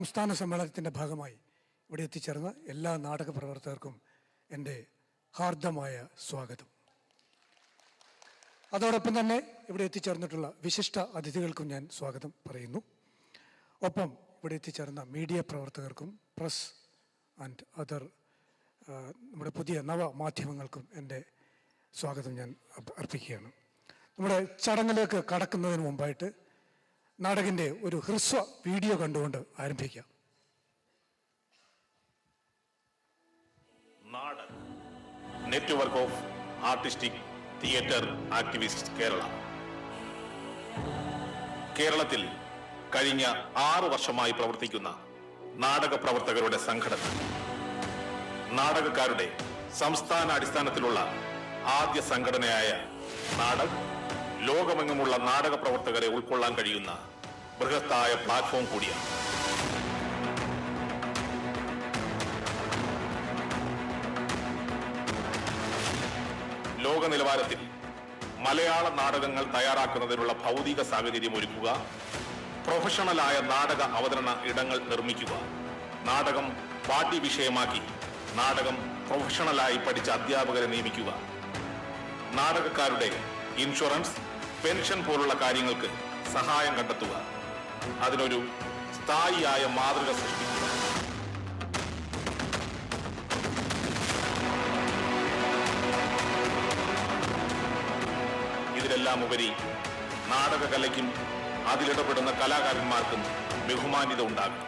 സംസ്ഥാന സമ്മേളനത്തിൻ്റെ ഭാഗമായി ഇവിടെ എത്തിച്ചേർന്ന എല്ലാ നാടക പ്രവർത്തകർക്കും എൻ്റെ ഹാർദമായ സ്വാഗതം. അതോടൊപ്പം തന്നെ ഇവിടെ എത്തിച്ചേർന്നിട്ടുള്ള വിശിഷ്ട അതിഥികൾക്കും ഞാൻ സ്വാഗതം പറയുന്നു. ഒപ്പം ഇവിടെ എത്തിച്ചേർന്ന മീഡിയ പ്രവർത്തകർക്കും പ്രസ് ആൻഡ് അതർ നമ്മുടെ പുതിയ നവമാധ്യമങ്ങൾക്കും എൻ്റെ സ്വാഗതം ഞാൻ അർപ്പിക്കുകയാണ്. നമ്മുടെ ചടങ്ങിലേക്ക് കടക്കുന്നതിന് മുമ്പായിട്ട് നാടകിൻ്റെ ഒരു ഹ്രസ്വ വീഡിയോ കണ്ടുകൊണ്ട് ആരംഭിക്കാം. Natak network of artistic theatre activist Kerala. കേരളത്തിൽ കഴിഞ്ഞ 6 വർഷമായി പ്രവർത്തിക്കുന്ന നാടക പ്രവർത്തകരുടെ സംഘടന. നാടകക്കാരുടെ സംസ്ഥാന അടിസ്ഥാനത്തിലുള്ള ആദ്യ സംഘടനയായ നാടക് ലോകമെങ്ങുമുള്ള നാടക പ്രവർത്തകരെ ഉൾക്കൊള്ളാൻ കഴിയുന്ന ബൃഹത്തായ പ്ലാറ്റ്ഫോം കൂടിയാണ്. ലോക നിലവാരത്തിൽ മലയാള നാടകങ്ങൾ തയ്യാറാക്കുന്നതിനുള്ള ഭൗതിക സാഹചര്യം ഒരുക്കുക, പ്രൊഫഷണലായ നാടക അവതരണ ഇടങ്ങൾ നിർമ്മിക്കുക, നാടകം പാഠ്യവിഷയമാക്കി നാടകം പ്രൊഫഷണലായി പഠിച്ച അധ്യാപകരെ നിയമിക്കുക, നാടകക്കാരുടെ ഇൻഷുറൻസ്, പെൻഷൻ പോലുള്ള കാര്യങ്ങൾക്ക് സഹായം കണ്ടെത്തുക, അതിനൊരു സ്ഥായിയായ മാതൃക സൃഷ്ടിക്കുക. ഇതിലെല്ലാം ഉപരി നാടകകലയ്ക്കും അതിലിടപെടുന്ന കലാകാരന്മാർക്കും ബഹുമാന്യത ഉണ്ടാകും.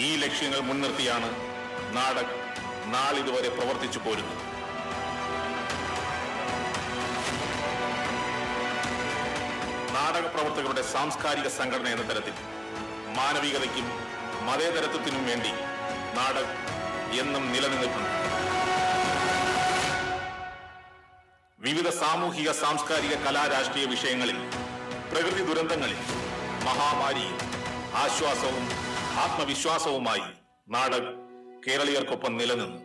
ഈ ലക്ഷ്യങ്ങൾ മുൻനിർത്തിയാണ് നാടക് നാളിതുവരെ പ്രവർത്തിച്ചു പോരുന്നത്. നാടക പ്രവർത്തകരുടെ സാംസ്കാരിക സംഘടന എന്ന തരത്തിൽ മാനവികതയ്ക്കും മതേതരത്വത്തിനും വേണ്ടി നാടക് എന്നും നിലനിൽക്കുന്നു. വിവിധ സാമൂഹിക സാംസ്കാരിക കലാരാഷ്ട്രീയ വിഷയങ്ങളിൽ, പ്രകൃതി ദുരന്തങ്ങളിൽ, മഹാമാരിയിൽ ആശ്വാസവും ആത്മവിശ്വാസവുമായി നാടക് കേരളീയർക്കൊപ്പം നിലനിന്നു.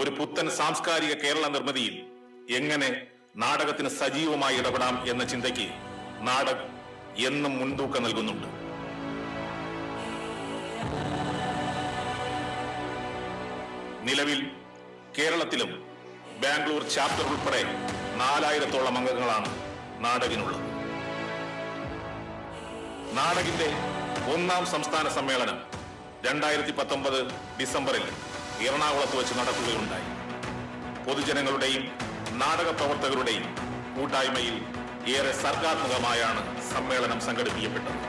ഒരു പുത്തൻ സാംസ്കാരിക കേരള നിർമ്മിതിയിൽ എങ്ങനെ നാടകത്തിന് സജീവമായി ഇടപെടാം എന്ന ചിന്തയ്ക്ക് നാടക് എന്നും മുൻതൂക്കം നൽകുന്നുണ്ട്. നിലവിൽ കേരളത്തിലും ബാംഗ്ലൂർ ചാപ്റ്റർ ഉൾപ്പെടെ 4000-ഓളം അംഗങ്ങളാണ് നാടകിനുള്ളത്. നാടകിന്റെ 1ാം സംസ്ഥാന സമ്മേളനം 2019 ഡിസംബറിൽ എറണാകുളത്ത് വെച്ച് നടക്കുകയുണ്ടായി. പൊതുജനങ്ങളുടെയും നാടക പ്രവർത്തകരുടെയും കൂട്ടായ്മയിൽ ഏറെ സർഗാത്മകമായാണ് സമ്മേളനം സംഘടിപ്പിക്കപ്പെട്ടത്.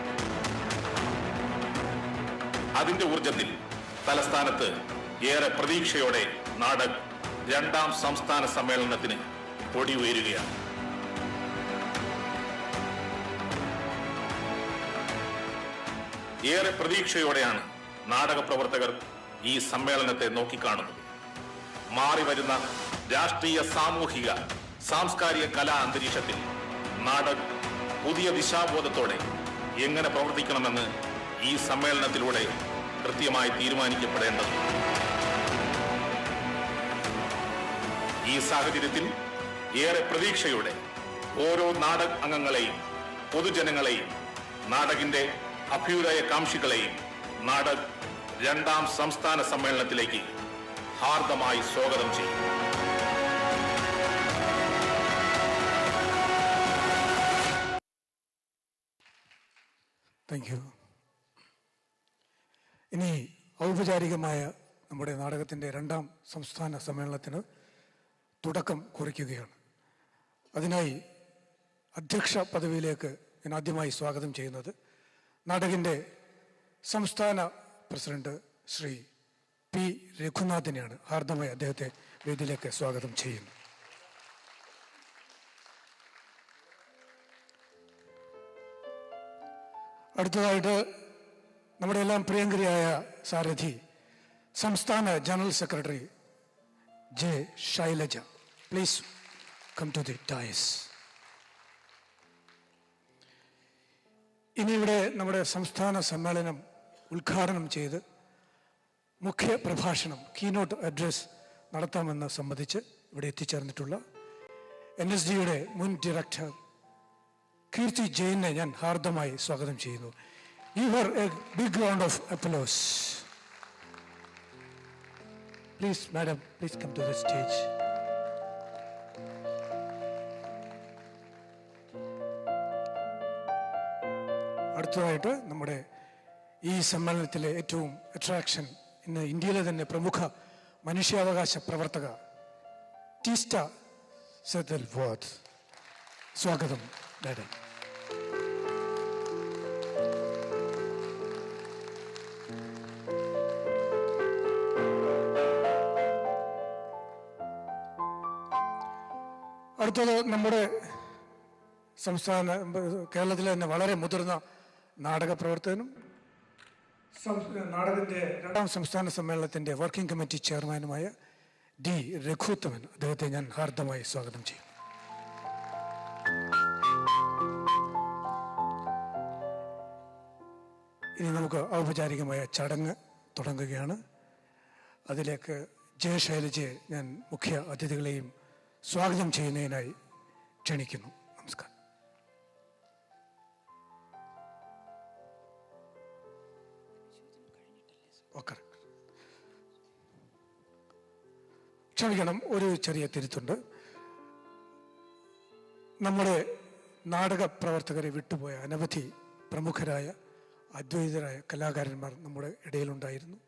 അതിന്റെ ഊർജത്തിൽ തലസ്ഥാനത്ത് ഏറെ പ്രതീക്ഷയോടെ നാടക് 2ാം സംസ്ഥാന സമ്മേളനത്തിന് കൊടി ഉയരുകയാണ്. ഏറെ പ്രതീക്ഷയോടെയാണ് നാടക പ്രവർത്തകർ ഈ സമ്മേളനത്തെ നോക്കിക്കാണുന്നത്. മാറിവരുന്ന രാഷ്ട്രീയ, സാമൂഹിക, സാംസ്കാരിക കലാ അന്തരീക്ഷത്തിൽ നാടക് പുതിയ ദിശാബോധത്തോടെ എങ്ങനെ പ്രവർത്തിക്കണമെന്ന് ഈ സമ്മേളനത്തിലൂടെ കൃത്യമായി തീരുമാനിക്കപ്പെടേണ്ടതുണ്ട്. ഈ സാഹചര്യത്തിൽ ഏറെ പ്രതീക്ഷയോടെ ഓരോ നാടക് അംഗങ്ങളെയും, പൊതുജനങ്ങളെയും, നാടകിന്റെ അഭ്യുദയകാംക്ഷികളെയും നാടക് 2ാം സംസ്ഥാന സമ്മേളനത്തിലേക്ക് ഹാർദമായി സ്വാഗതം ചെയ്യും. Thank you. ഇനി ഔപചാരികമായ നമ്മുടെ നാടകത്തിൻ്റെ 2ാം സംസ്ഥാന സമ്മേളനത്തിന് തുടക്കം കുറിക്കുകയാണ്. അതിനായി അധ്യക്ഷ പദവിയിലേക്ക് ഞാൻ ആദ്യമായി സ്വാഗതം ചെയ്യുന്നത് നാടകിൻ്റെ സംസ്ഥാന പ്രസിഡന്റ് ശ്രീ പി രഘുനാഥിനെയാണ്. ഹാർദമായി അദ്ദേഹത്തെ വേദിയിലേക്ക് സ്വാഗതം ചെയ്യുന്നു. അടുത്തതായിട്ട് നമ്മുടെ എല്ലാം പ്രിയങ്കരിയായ സാരഥി, സംസ്ഥാന general secretary J Shailaja, please come to the dais. ഇനി ഇവിടെ നമ്മുടെ സംസ്ഥാന സമ്മേളനം ഉദ്ഘാടനം ചെയ്ത് മുഖ്യ പ്രഭാഷണം, കീനോട്ട് അഡ്രസ് നടത്താമെന്ന് സംബന്ധിച്ച് ഇവിടെ എത്തിച്ചേർന്നിട്ടുള്ള NSDയുടെ മുൻ ഡയറക്ടർ കീർത്തി ജെയിനെ ഞാൻ ഹാർദമായി സ്വാഗതം ചെയ്യുന്നു. Give her a big round of applause. Please, madam, please come to the stage. അടുത്തതായിട്ട് നമ്മുടെ ഈ സമ്മേളനത്തിലെ ഏറ്റവും അട്രാക്ഷൻ, ഇന്ന് ഇന്ത്യയിലെ തന്നെ പ്രമുഖ മനുഷ്യാവകാശ പ്രവർത്തക ടീസ്റ്റ സെതൽവർത്ത്. സ്വാഗതം മാഡം. അടുത്തത് നമ്മുടെ കേരളത്തിലെ തന്നെ വളരെ മുതിർന്ന നാടക പ്രവർത്തകനും നാടകത്തിന്റെ 2ാം സംസ്ഥാന സമ്മേളനത്തിന്റെ വർക്കിംഗ് കമ്മിറ്റി ചെയർമാനുമായ ഡി രഘുത്തമൻ. അദ്ദേഹത്തെ ഞാൻ ഹാർദമായി സ്വാഗതം ചെയ്യും. ഇനി നമുക്ക് ഔപചാരികമായ ചടങ്ങ് തുടങ്ങുകയാണ്. അതിലേക്ക് ജയശൈലജയെ ഞാൻ മുഖ്യ അതിഥികളെയും സ്വാഗതം ചെയ്യുന്നതിനായി ക്ഷണിക്കുന്നു. നമസ്കാരം. ക്ഷമിക്കണം, ഒരു ചെറിയ തിരുത്തുണ്ട്. നമ്മുടെ നാടക പ്രവർത്തകരെ വിട്ടുപോയ അനവധി പ്രമുഖരായ അദ്വൈതരായ കലാകാരന്മാർ നമ്മുടെ ഇടയിലുണ്ടായിരുന്നു.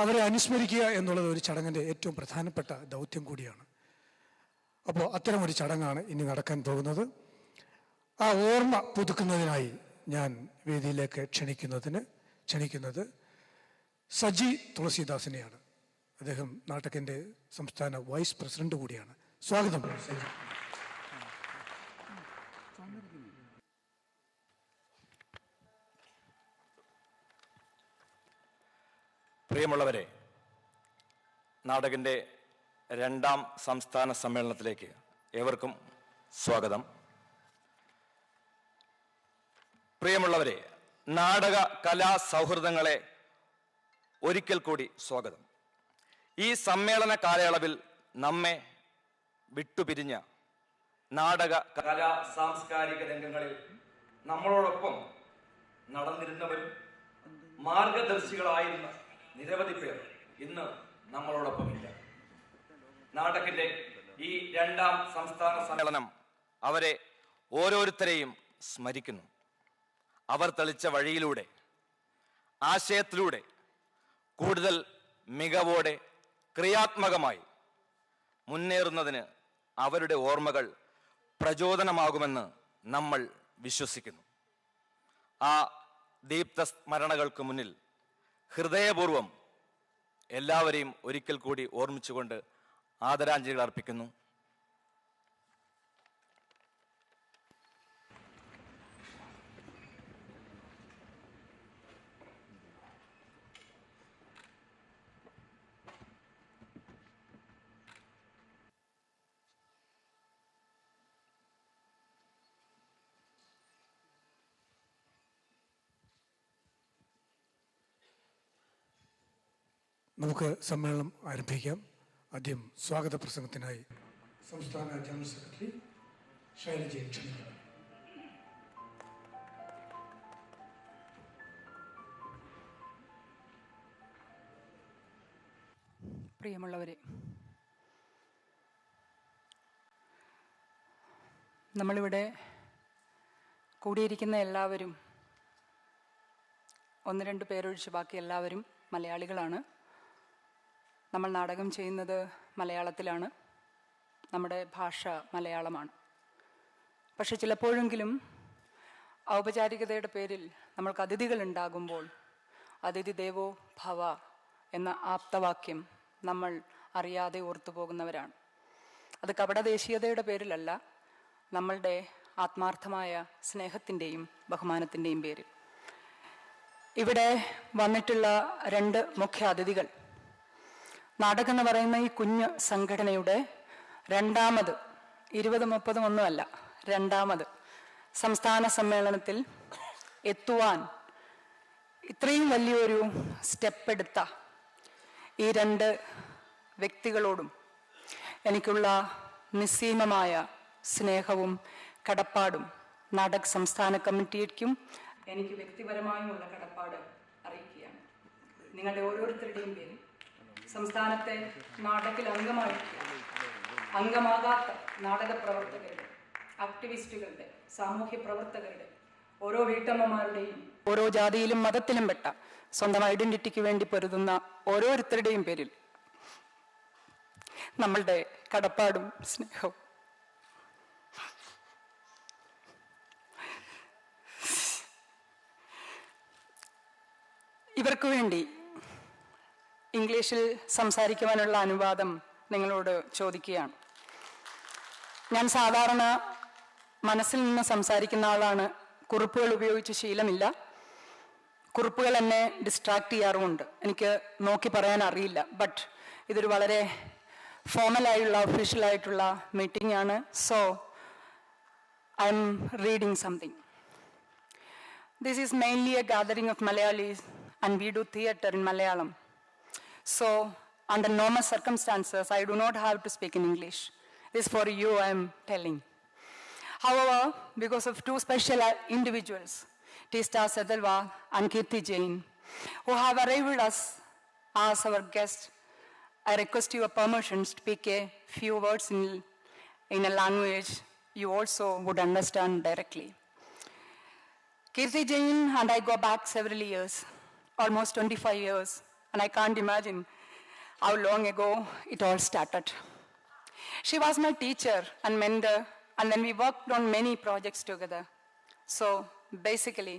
അവരെ അനുസ്മരിക്കുക എന്നുള്ളത് ഒരു ചടങ്ങിൻ്റെ ഏറ്റവും പ്രധാനപ്പെട്ട ദൗത്യം കൂടിയാണ്. അപ്പോൾ അത്തരമൊരു ചടങ്ങാണ് ഇനി നടക്കാൻ പോകുന്നത്. ആ ഓർമ്മ പുതുക്കുന്നതിനായി ഞാൻ വേദിയിലേക്ക് ക്ഷണിക്കുന്നത് സജി തുളസീദാസിനെയാണ്. അദ്ദേഹം നാടകത്തിൻ്റെ സംസ്ഥാന വൈസ് പ്രസിഡന്റ് കൂടിയാണ്. സ്വാഗതം സജി. പ്രിയമുള്ളവരെ, നാടകത്തിൻ്റെ 2ാം സംസ്ഥാന സമ്മേളനത്തിലേക്ക് ഏവർക്കും സ്വാഗതം. പ്രിയമുള്ളവരെ, നാടക കലാ സൗഹൃദങ്ങളെ ഒരിക്കൽ കൂടി സ്വാഗതം. ഈ സമ്മേളന കാലയളവിൽ നമ്മെ വിട്ടുപിരിഞ്ഞ നാടക കലാ സാംസ്കാരിക രംഗങ്ങളിൽ നമ്മളോടൊപ്പം നടന്നിരുന്നവരും മാർഗദർശികളായിരുന്ന നിരവധി പേർ ഇന്ന് നമ്മളോടൊപ്പമില്ല. നാടകത്തിന്റെ ഈ 2ാം സംസ്ഥാന സമ്മേളനം അവരെ ഓരോരുത്തരെയും സ്മരിക്കുന്നു. അവർ തെളിച്ച വഴിയിലൂടെ, ആശയത്തിലൂടെ കൂടുതൽ മികവോടെ ക്രിയാത്മകമായി മുന്നേറുന്നതിന് അവരുടെ ഓർമ്മകൾ പ്രചോദനമാകുമെന്ന് നമ്മൾ വിശ്വസിക്കുന്നു. ആ ദീപ്ത സ്മരണകൾക്ക് മുന്നിൽ ഹൃദയപൂർവം എല്ലാവരെയും ഒരിക്കൽ കൂടി ഓർമ്മിച്ചുകൊണ്ട് ആദരാഞ്ജലികൾ അർപ്പിക്കുന്നു. നമുക്ക് സമ്മേളനം ആരംഭിക്കാം. ആദ്യം സ്വാഗത പ്രസംഗത്തിനായി സംസ്ഥാന ജനറൽ സെക്രട്ടറി ശൈലജയെ ക്ഷണിക്കുന്നു. പ്രിയമുള്ളവരെ, നമ്മളിവിടെ കൂടിയിരിക്കുന്ന എല്ലാവരും, 1-2 പേരൊഴിച്ച് ബാക്കി എല്ലാവരും മലയാളികളാണ്. നമ്മൾ നാടകം ചെയ്യുന്നത് മലയാളത്തിലാണ്. നമ്മുടെ ഭാഷ മലയാളമാണ്. പക്ഷെ ചിലപ്പോഴെങ്കിലും ഔപചാരികതയുടെ പേരിൽ നമ്മൾക്ക് അതിഥികൾ ഉണ്ടാകുമ്പോൾ അതിഥി ദേവോ ഭവ എന്ന ആപ്തവാക്യം നമ്മൾ അറിയാതെ ഓർത്തുപോകുന്നവരാണ്. അത് കപടദേശീയതയുടെ പേരിലല്ല, നമ്മളുടെ ആത്മാർത്ഥമായ സ്നേഹത്തിൻ്റെയും ബഹുമാനത്തിൻ്റെയും പേരിൽ. ഇവിടെ വന്നിട്ടുള്ള 2 മുഖ്യ അതിഥികൾ നാടകം എന്ന് പറയുന്ന ഈ കുഞ്ഞ് സംഘടനയുടെ 2ാമത് 20-30 ഒന്നുമല്ല, 2ാമത് സംസ്ഥാന സമ്മേളനത്തിൽ എത്തുവാൻ ഇത്രയും വലിയൊരു സ്റ്റെപ്പ് എടുത്ത ഈ 2 വ്യക്തികളോടും എനിക്കുള്ള നിസ്സീമമായ സ്നേഹവും കടപ്പാടും നാടക് സംസ്ഥാന കമ്മിറ്റിക്കും എനിക്ക് വ്യക്തിപരമായുമുള്ള കടപ്പാട് അറിയിക്കുകയാണ്. നിങ്ങളുടെ ഓരോരുത്തരുടെയും പേരിൽ സംസ്ഥാനത്തെ നാടകിൽ അംഗമാകാത്ത നാടക പ്രവർത്തകരുടെ, ആക്ടിവിസ്റ്റുകളുടെ, സാമൂഹ്യ പ്രവർത്തകരുടെ, ഓരോ വീട്ടമ്മമാരുടെയും, ഓരോ ജാതിയിലും മതത്തിലും പെട്ട സ്വന്തം ഐഡന്റിറ്റിക്ക് വേണ്ടി പൊരുതുന്ന ഓരോരുത്തരുടെയും പേരിൽ നമ്മളുടെ കടപ്പാടും സ്നേഹവും ഇവർക്ക് വേണ്ടി ഇംഗ്ലീഷിൽ സംസാരിക്കുവാനുള്ള അനുവാദം നിങ്ങളോട് ചോദിക്കുകയാണ്. ഞാൻ സാധാരണ മനസ്സിൽ നിന്ന് സംസാരിക്കുന്ന ആളാണ്. കുറിപ്പുകൾ ഉപയോഗിച്ച് ശീലമില്ല. കുറിപ്പുകൾ എന്നെ ഡിസ്ട്രാക്ട് ചെയ്യാറുമുണ്ട്. എനിക്ക് നോക്കി പറയാൻ അറിയില്ല. ബട്ട് ഇതൊരു വളരെ ഫോമലായുള്ള, ഒഫീഷ്യലായിട്ടുള്ള മീറ്റിംഗ് ആണ്. So I M reading something. This is mainly a gathering of Malayalis and we do theatre in Malayalam. So, under normal circumstances, I do not have to speak in English. This for you I am telling. However, because of two special individuals, Tista Sedalwa and Kirti Jain, who have arrived us as our guests, I request your permission to speak a few words in a language you also would understand directly. Kirti Jain and I go back several years, almost 25 years, and I can't imagine how long ago it all started. She was my teacher and mentor, and then we worked on many projects together. So basically,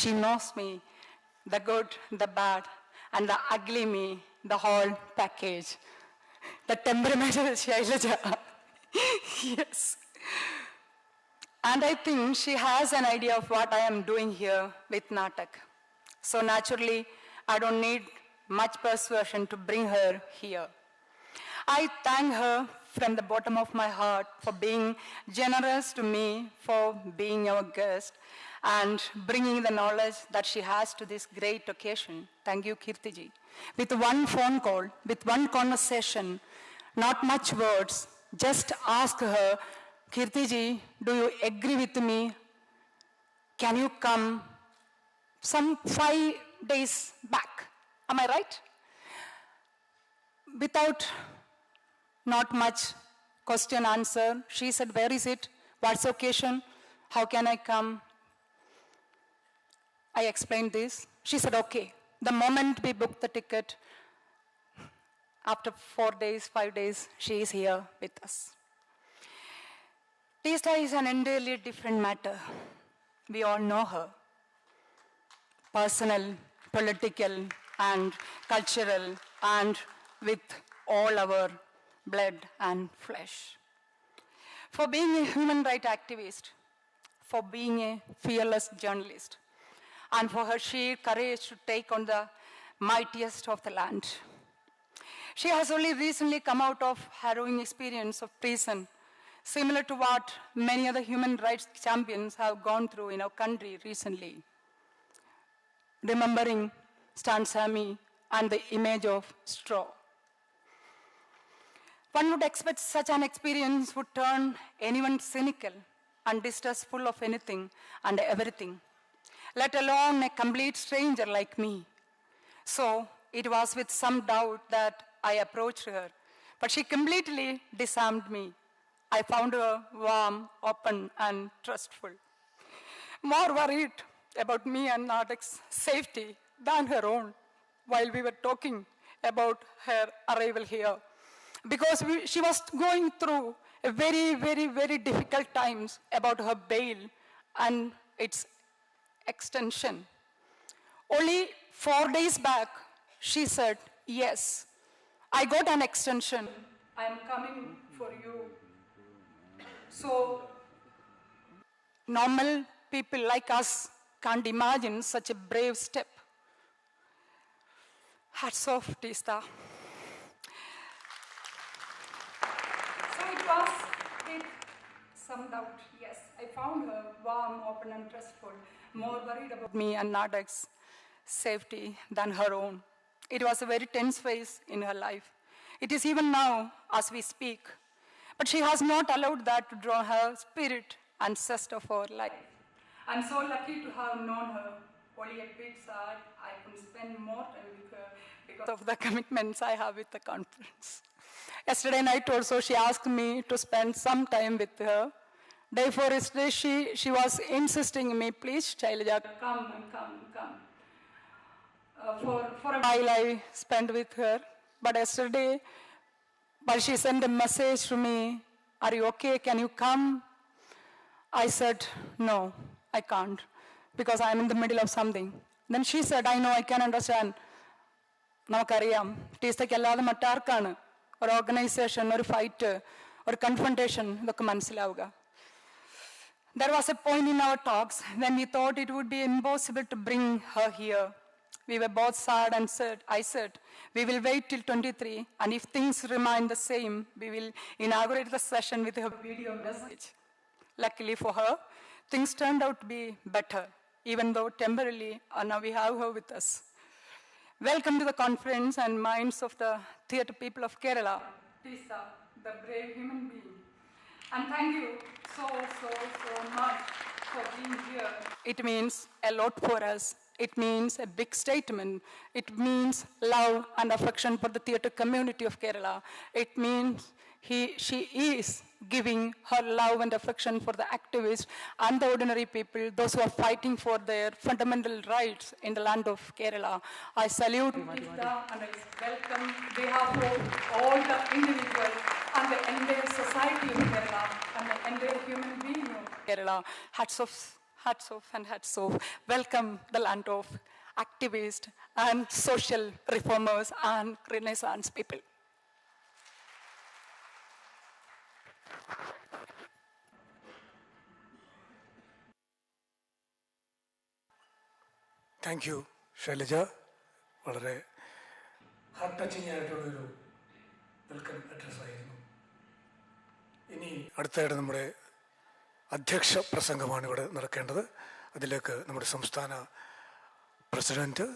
she knows me, the good, the bad, and the ugly me, the whole package. The temperamental Shailaja. Yes. And I think she has an idea of what I am doing here with Natak. So naturally, I don't need much persuasion to bring her here. I thank her from the bottom of my heart for being generous to me, for being our guest, and bringing the knowledge that she has to this great occasion. Thank you, Kirtiji. With one phone call, with one conversation, not much words, just ask her, Kirtiji, do you agree with me? Can you come some 5 days back? Am I right? Without not much question answer, she said, where is it? What's the occasion? How can I come? I explained this. She said, okay. The moment we booked the ticket, after 4 days, 5 days, she is here with us. Tista is an entirely different matter. We all know her. Personal, political, and cultural, and with all our blood and flesh. For being a human rights activist, for being a fearless journalist, and for her sheer courage to take on the mightiest of the land. She has only recently come out of harrowing experience of prison, similar to what many other human rights champions have gone through in our country recently. Remembering Stan Sami and the image of straw. One would expect such an experience would turn anyone cynical and distrustful of anything and everything, let alone a complete stranger like me. So it was with some doubt that I approached her, but she completely disarmed me. I found her warm, open, and trustful. More worried about me and Natak's safety than her own while we were talking about her arrival here. Because she was going through a very, very, very difficult times about her bail and its extension. Only 4 days back, she said, yes, I got an extension. I am coming for you. So, normal people like us can't imagine such a brave step. Hats off, Tista. So it was with some doubt, yes. I found her warm, open, and trustful, more worried about me and Natak's safety than her own. It was a very tense phase in her life. It is even now as we speak. But she has not allowed that to draw her spirit ancestor of our life. I'm so lucky to have known her. Only a bit sad I couldn't spend more time with her because of the commitments I have with the conference. Yesterday night also she asked me to spend some time with her. Day before yesterday she was insisting me, please Shailaja, come. For a while I spent with her, but yesterday, while she sent a message to me, are you okay, can you come? I said, no, I can't, because I'm in the middle of something. Then she said, I know, I can understand. നമുക്കറിയാം ടീച്ചയ്ക്ക് അല്ലാതെ മറ്റാർക്കാണ് ഒരു organisation, ഒരു fight, ഒരു confrontation ഇതൊക്കെ മനസ്സിലാവുക. There was a point in our talks when we thought it would be impossible to bring her here. We were both sad and I said, we will wait till 23, and if things remain the same, we will inaugurate the session with her video message. Luckily for her, things turned out to be better, even though temporarily, now we have her with us. Welcome to the conference and minds of the theatre people of Kerala. Tisa, the brave human being. And thank you so much for being here. It means a lot for us. It means a big statement. It means love and affection for the theatre community of Kerala. It means she is giving her love and affection for the activists and the ordinary people, those who are fighting for their fundamental rights in the land of Kerala. I salute Tisa and I welcome behalf of all the individuals and the entire society of Kerala and the entire human being of Kerala. Hats off and hats off. Welcome the land of activists and social reformers and Renaissance people. Thank you Shailaja. വളരെ heart touching ആയിട്ടുള്ളൊരു welcome address ആയിരുന്നു. ഇനി അടുത്തായിട്ട് നമ്മുടെ അധ്യക്ഷ പ്രസംഗമാണ് ഇവിടെ നടക്കേണ്ടത്. അതിലേക്ക് നമ്മുടെ സംസ്ഥാന പ്രസിഡന്റ്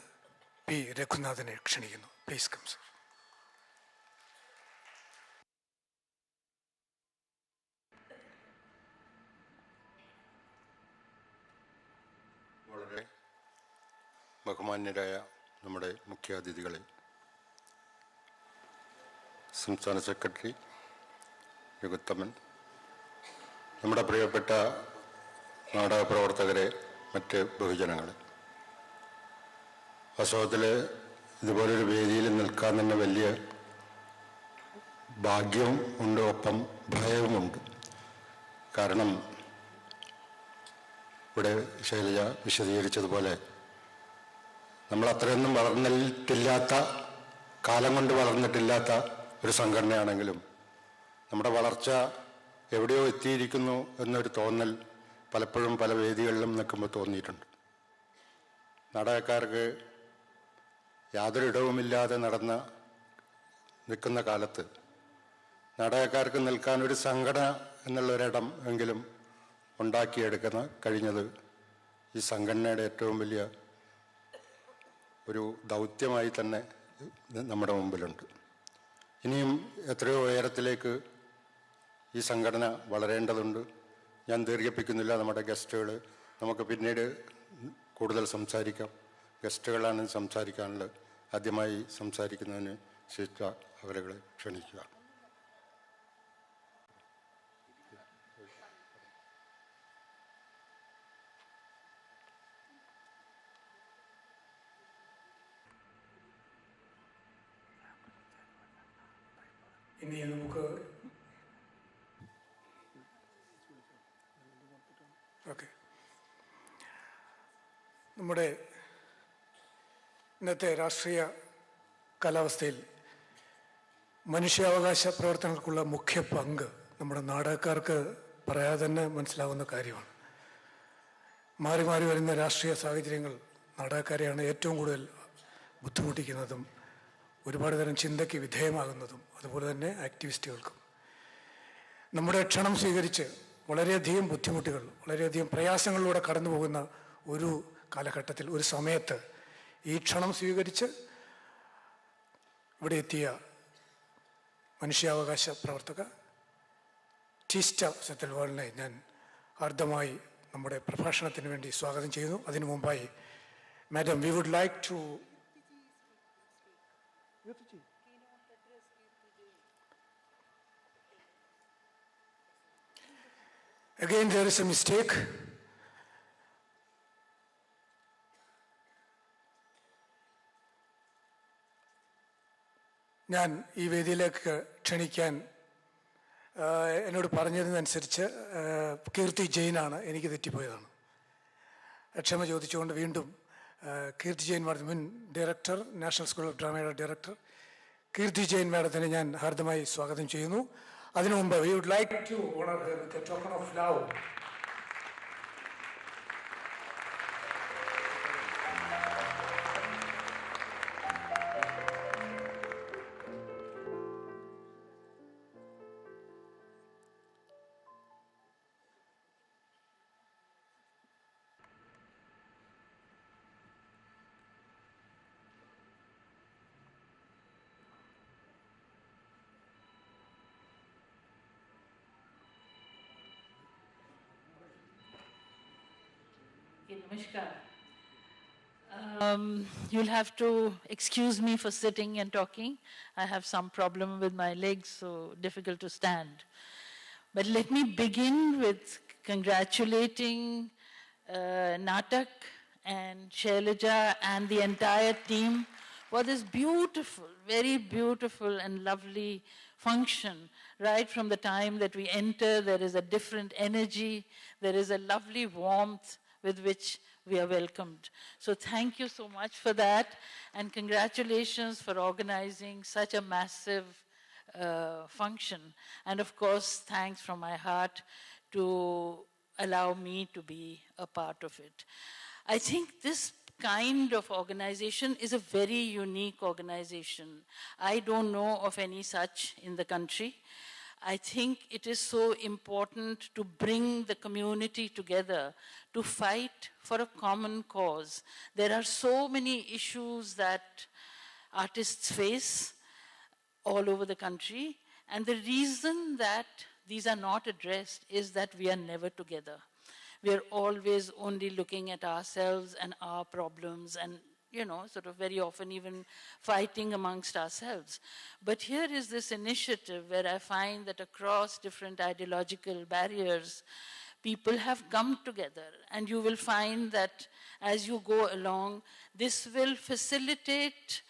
പി രഘുനാഥനെ ക്ഷണിക്കുന്നു. Please come sir. വളരെ ബഹുമാന്യരായ നമ്മുടെ മുഖ്യാതിഥികളെ, സംസ്ഥാന സെക്രട്ടറി രഘുത്തമൻ, നമ്മുടെ പ്രിയപ്പെട്ട നാടക പ്രവർത്തകരെ, മറ്റ് ബഹുജനങ്ങളെ, വാസ്തവത്തിൽ ഇതുപോലൊരു വേദിയിൽ നിൽക്കാൻ തന്നെ വലിയ ഭാഗ്യം ഉണ്ട്, ഒപ്പം ഭയവുമുണ്ട്. കാരണം ഇവിടെ ശൈലജ വിശദീകരിച്ചതുപോലെ നമ്മൾ അത്രയൊന്നും വളർന്നിട്ടില്ലാത്ത, കാലം കൊണ്ട് വളർന്നിട്ടില്ലാത്ത ഒരു സംഘടനയാണെങ്കിലും നമ്മുടെ വളർച്ച എവിടെയോ എത്തിയിരിക്കുന്നു എന്നൊരു തോന്നൽ പലപ്പോഴും പല വേദികളിലും നിൽക്കുമ്പോൾ തോന്നിയിട്ടുണ്ട്. നാടകക്കാർക്ക് യാതൊരു ഇടവുമില്ലാതെ നിൽക്കുന്ന കാലത്ത് നാടകക്കാർക്ക് നിൽക്കാനൊരു സംഘടന എന്നുള്ളൊരിടം എങ്കിലും കഴിഞ്ഞത് ഈ സംഘടനയുടെ ഏറ്റവും വലിയ ഒരു ദൗത്യമായി തന്നെ നമ്മുടെ മുമ്പിലുണ്ട്. ഇനിയും എത്രയോ ഉയരത്തിലേക്ക് ഈ സംഘടന വളരേണ്ടതുണ്ട്. ഞാൻ ദീർഘിപ്പിക്കുന്നില്ല. നമ്മുടെ ഗസ്റ്റുകൾ, നമുക്ക് പിന്നീട് കൂടുതൽ സംസാരിക്കാം. ഗസ്റ്റുകളാണ് സംസാരിക്കാനുള്ളത്. ആദ്യമായി സംസാരിക്കുന്നതിന് ശിഷ്ട അവരുകളെ ക്ഷണിക്കുക. ഇനി നമുക്ക് നമ്മുടെ ഇന്നത്തെ രാഷ്ട്രീയ കാലാവസ്ഥയിൽ മനുഷ്യാവകാശ പ്രവർത്തനങ്ങൾക്കുള്ള മുഖ്യ പങ്ക് നമ്മുടെ നാടകക്കാർക്ക് പറയാതെ തന്നെ മനസ്സിലാവുന്ന കാര്യമാണ്. മാറി മാറി വരുന്ന രാഷ്ട്രീയ സാഹചര്യങ്ങൾ നാടകക്കാരെയാണ് ഏറ്റവും കൂടുതൽ ബുദ്ധിമുട്ടിക്കുന്നതും ഒരുപാട് തരം ചിന്തയ്ക്ക് വിധേയമാകുന്നതും, അതുപോലെ തന്നെ ആക്ടിവിസ്റ്റുകൾക്കും. നമ്മുടെ ക്ഷണം സ്വീകരിച്ച് വളരെയധികം ബുദ്ധിമുട്ടുകൾ, വളരെയധികം പ്രയാസങ്ങളിലൂടെ കടന്നു പോകുന്ന ഒരു കാലഘട്ടത്തിൽ, ഒരു സമയത്ത് ഈ ക്ഷണം സ്വീകരിച്ച് ഇവിടെ എത്തിയ മനുഷ്യാവകാശ പ്രവർത്തക ടീസ്റ്റ സെത്തൽവാളിനെ ഞാൻ ഹാർദമായി നമ്മുടെ പ്രഭാഷണത്തിന് വേണ്ടി സ്വാഗതം ചെയ്യുന്നു. അതിനു മുമ്പായി madam, we would like to again there is a mistake. ഞാൻ ഈ വേദിയിലേക്ക് ക്ഷണിക്കാൻ എന്നോട് പറഞ്ഞതിനനുസരിച്ച് കീർത്തി ജെയിനാണ്. എനിക്ക് തെറ്റിപ്പോയതാണ്. ക്ഷമ ചോദിച്ചുകൊണ്ട് വീണ്ടും കീർത്തി ജെയിൻ മാഡം, മുൻ ഡയറക്ടർ, നാഷണൽ സ്കൂൾ ഓഫ് ഡ്രാമയുടെ ഡയറക്ടർ കീർത്തി ജെയിൻ മാഡത്തിനെ ഞാൻ ഹാർദമായി സ്വാഗതം ചെയ്യുന്നു. അതിനു മുമ്പ് we would like to honour her with a token of love. Namaskar. You'll have to excuse me for sitting and talking. I have some problem with my legs, so difficult to stand. But let me begin with congratulating Natak and Shailaja and the entire team for this beautiful, very beautiful and lovely function. Right from the time that we enter, there is a different energy, there is a lovely warmth with which we are welcomed. So thank you so much for that, and congratulations for organizing such a massive function. And of course, thanks from my heart to allow me to be a part of it. I think this kind of organization is a very unique organization. I don't know of any such in the country. I think it is so important to bring the community together to fight for a common cause. There are so many issues that artists face all over the country, and the reason that these are not addressed is that we are never together. We are always only looking at ourselves and our problems and, you know, sort of very often even fighting amongst ourselves. But here is this initiative where I find that across different ideological barriers, people have come together, and you will find that as you go along, this will facilitate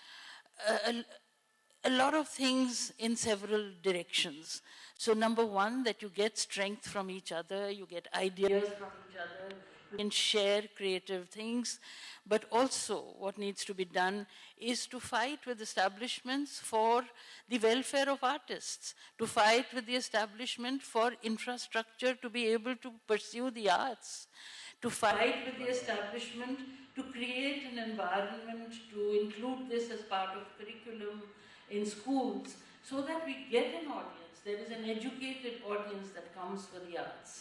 a lot of things in several directions. So number one, that you get strength from each other, you get ideas from each other, you can share creative things. But also what needs to be done is to fight with establishments for the welfare of artists, to fight with the establishment for infrastructure to be able to pursue the arts, to fight with the establishment to create an environment to include this as part of curriculum in schools so that we get an audience. There is an educated audience that comes for the arts.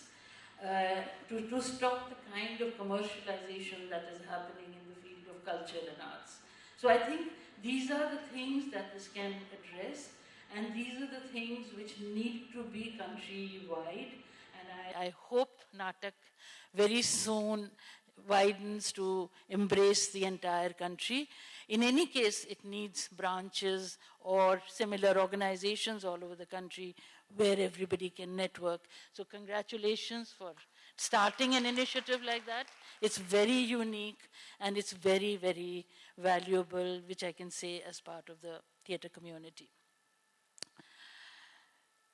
To stop the kind of commercialization that is happening in the field of culture and arts. So I think these are the things that this can address, and these are the things which need to be country-wide. And I hope Natak very soon widens to embrace the entire country. In any case, it needs branches or similar organizations all over the country where everybody can network. So congratulations for starting an initiative like that. It's very unique, and it's very, very valuable, which I can say as part of the theatre community.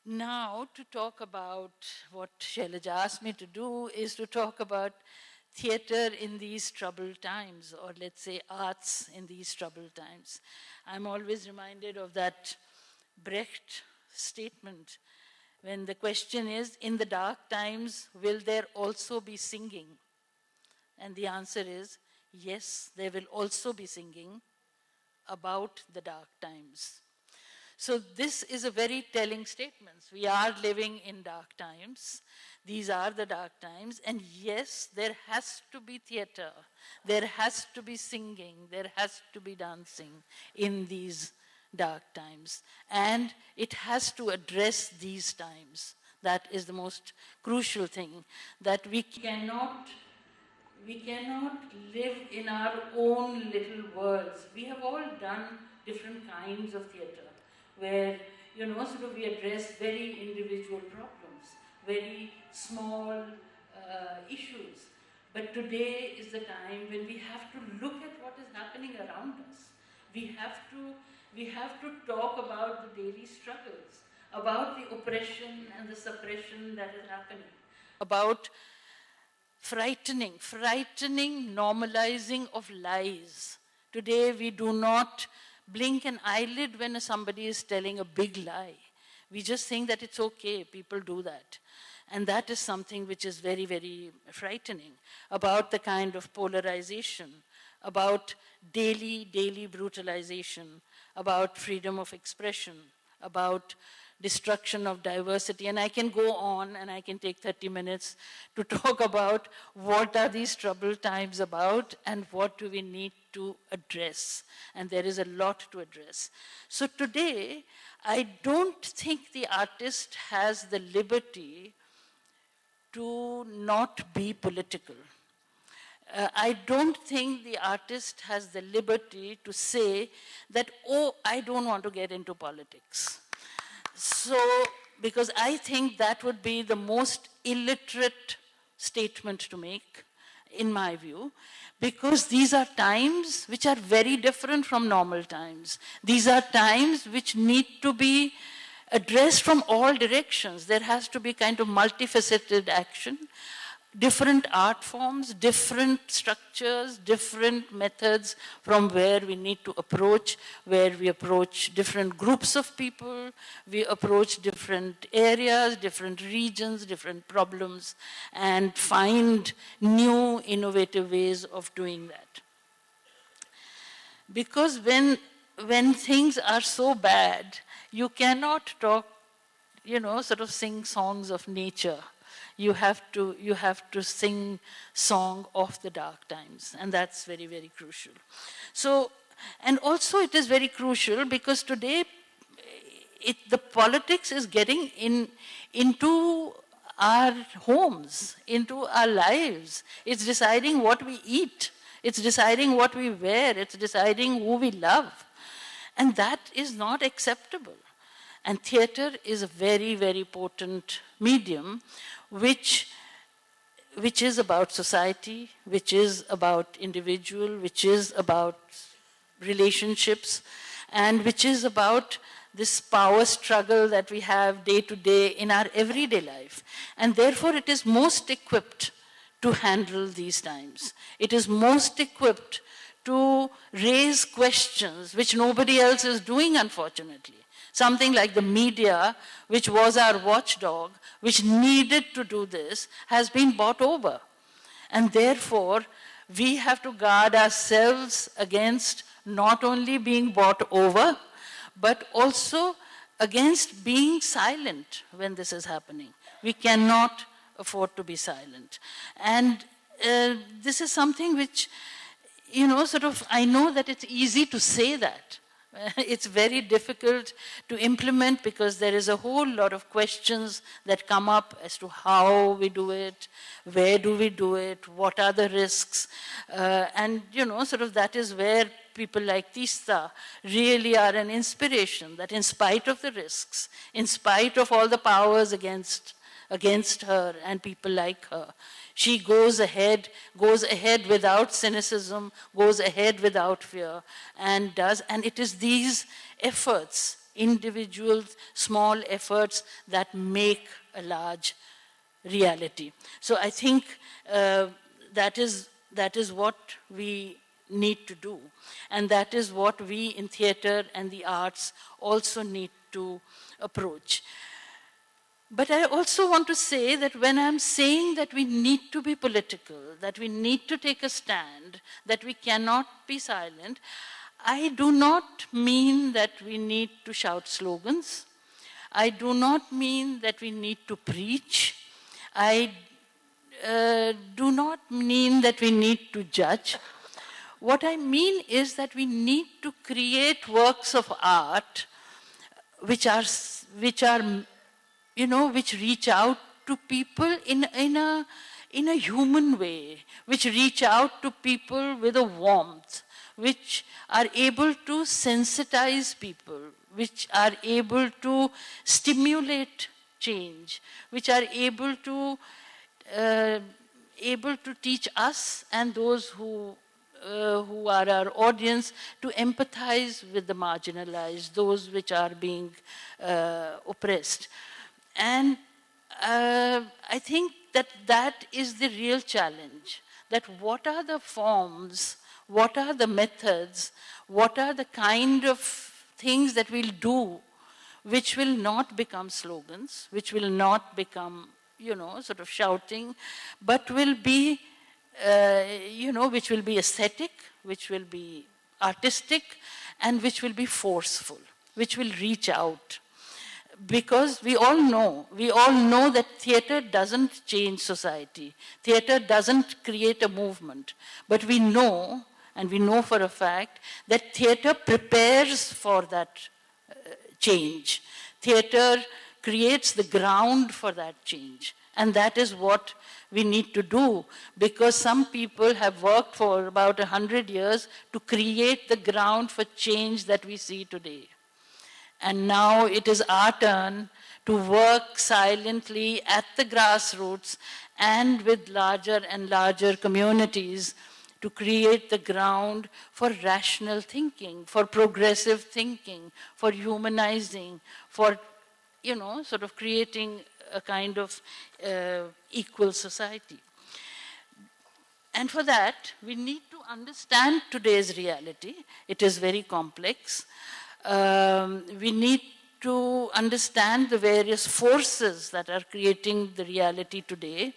Now, to talk about what Shailaja asked me to do is to talk about theatre in these troubled times, or let's say arts in these troubled times. I'm always reminded of that Brecht statement when the question is, in the dark times, will there also be singing? And the answer is, yes, there will also be singing about the dark times. So this is a very telling statement. We are living in dark times. These are the dark times. And yes, there has to be theater. There has to be singing. There has to be dancing in these dark times. And it has to address these times. That is the most crucial thing, that we cannot live in our own little worlds. We have all done different kinds of theatre where, sort of we address very individual problems, very small issues. But today is the time when we have to look at what is happening around us. We have to talk about the daily struggles, about the oppression and the suppression that is happening, about frightening normalizing of lies. Today we do not blink an eyelid when somebody is telling a big lie. We just think that it's okay, people do that. And that is something which is very, very frightening, about the kind of polarization, about daily brutalization, about freedom of expression, about destruction of diversity. And I can go on and I can take 30 minutes to talk about what are these troubled times about and what do we need to address. And there is a lot to address. So today, I don't think the artist has the liberty to not be political. I don't think the artist has the liberty to say that, oh, I don't want to get into politics. So, because I think that would be the most illiterate statement to make, in my view, because these are times which are very different from normal times. These are times which need to be addressed from all directions. There has to be kind of multifaceted action, different art forms, different structures, different methods from where we need to approach, where we approach different groups of people, we approach different areas, different regions, different problems, and find new innovative ways of doing that. Because when things are so bad, you cannot talk, sort of sing songs of nature. You have to sing song of the dark times, and that's very, very crucial. So, and also it is very crucial because today the politics is getting into our homes, into our lives. It's deciding what we eat. It's deciding what we wear. It's deciding who we love. And that is not acceptable. And theatre is a very, very potent medium which is about society, which is about individual, which is about relationships, and which is about this power struggle that we have day to day in our everyday life. And therefore it is most equipped to handle these times. It is most equipped to raise questions which nobody else is doing, unfortunately. Something like the media, which was our watchdog, which needed to do this, has been bought over. And therefore, we have to guard ourselves against not only being bought over, but also against being silent when this is happening. We cannot afford to be silent. And this is something which, I know that it's easy to say that. It's very difficult to implement because there is a whole lot of questions that come up as to how we do it, where do we do it, what are the risks, and that is where people like Teesta really are an inspiration, that in spite of the risks, in spite of all the powers against her and people like her, she goes ahead without cynicism, goes ahead without fear, and does. And it is these efforts, individual, small efforts, that make a large reality. So I think that is what we need to do. And that is what we in theatre and the arts also need to approach. But I also want to say that when I'm saying that we need to be political, that we need to take a stand, that we cannot be silent, I do not mean that we need to shout slogans. I do not mean that we need to preach. I do not mean that we need to judge. What I mean is that we need to create works of art which are which reach out to people in a human way, which reach out to people with a warmth, which are able to sensitize people, which are able to stimulate change, which are able to teach us and those who are our audience to empathize with the marginalized, those which are being oppressed. And I think that is the real challenge, that what are the forms, what are the methods, what are the kind of things that we'll do which will not become slogans, which will not become, sort of shouting, but will be, which will be aesthetic, which will be artistic, and which will be forceful, which will reach out. Because we all know that theater doesn't change society. Theater doesn't create a movement. But we know, and we know for a fact, that theater prepares for that change. Theater creates the ground for that change. And that is what we need to do, because some people have worked for about 100 years to create the ground for change that we see today. And now it is our turn to work silently at the grassroots and with larger and larger communities to create the ground for rational thinking, for progressive thinking, for humanizing, for, sort of creating a kind of equal society. And for that, we need to understand today's reality. It is very complex. We need to understand the various forces that are creating the reality today.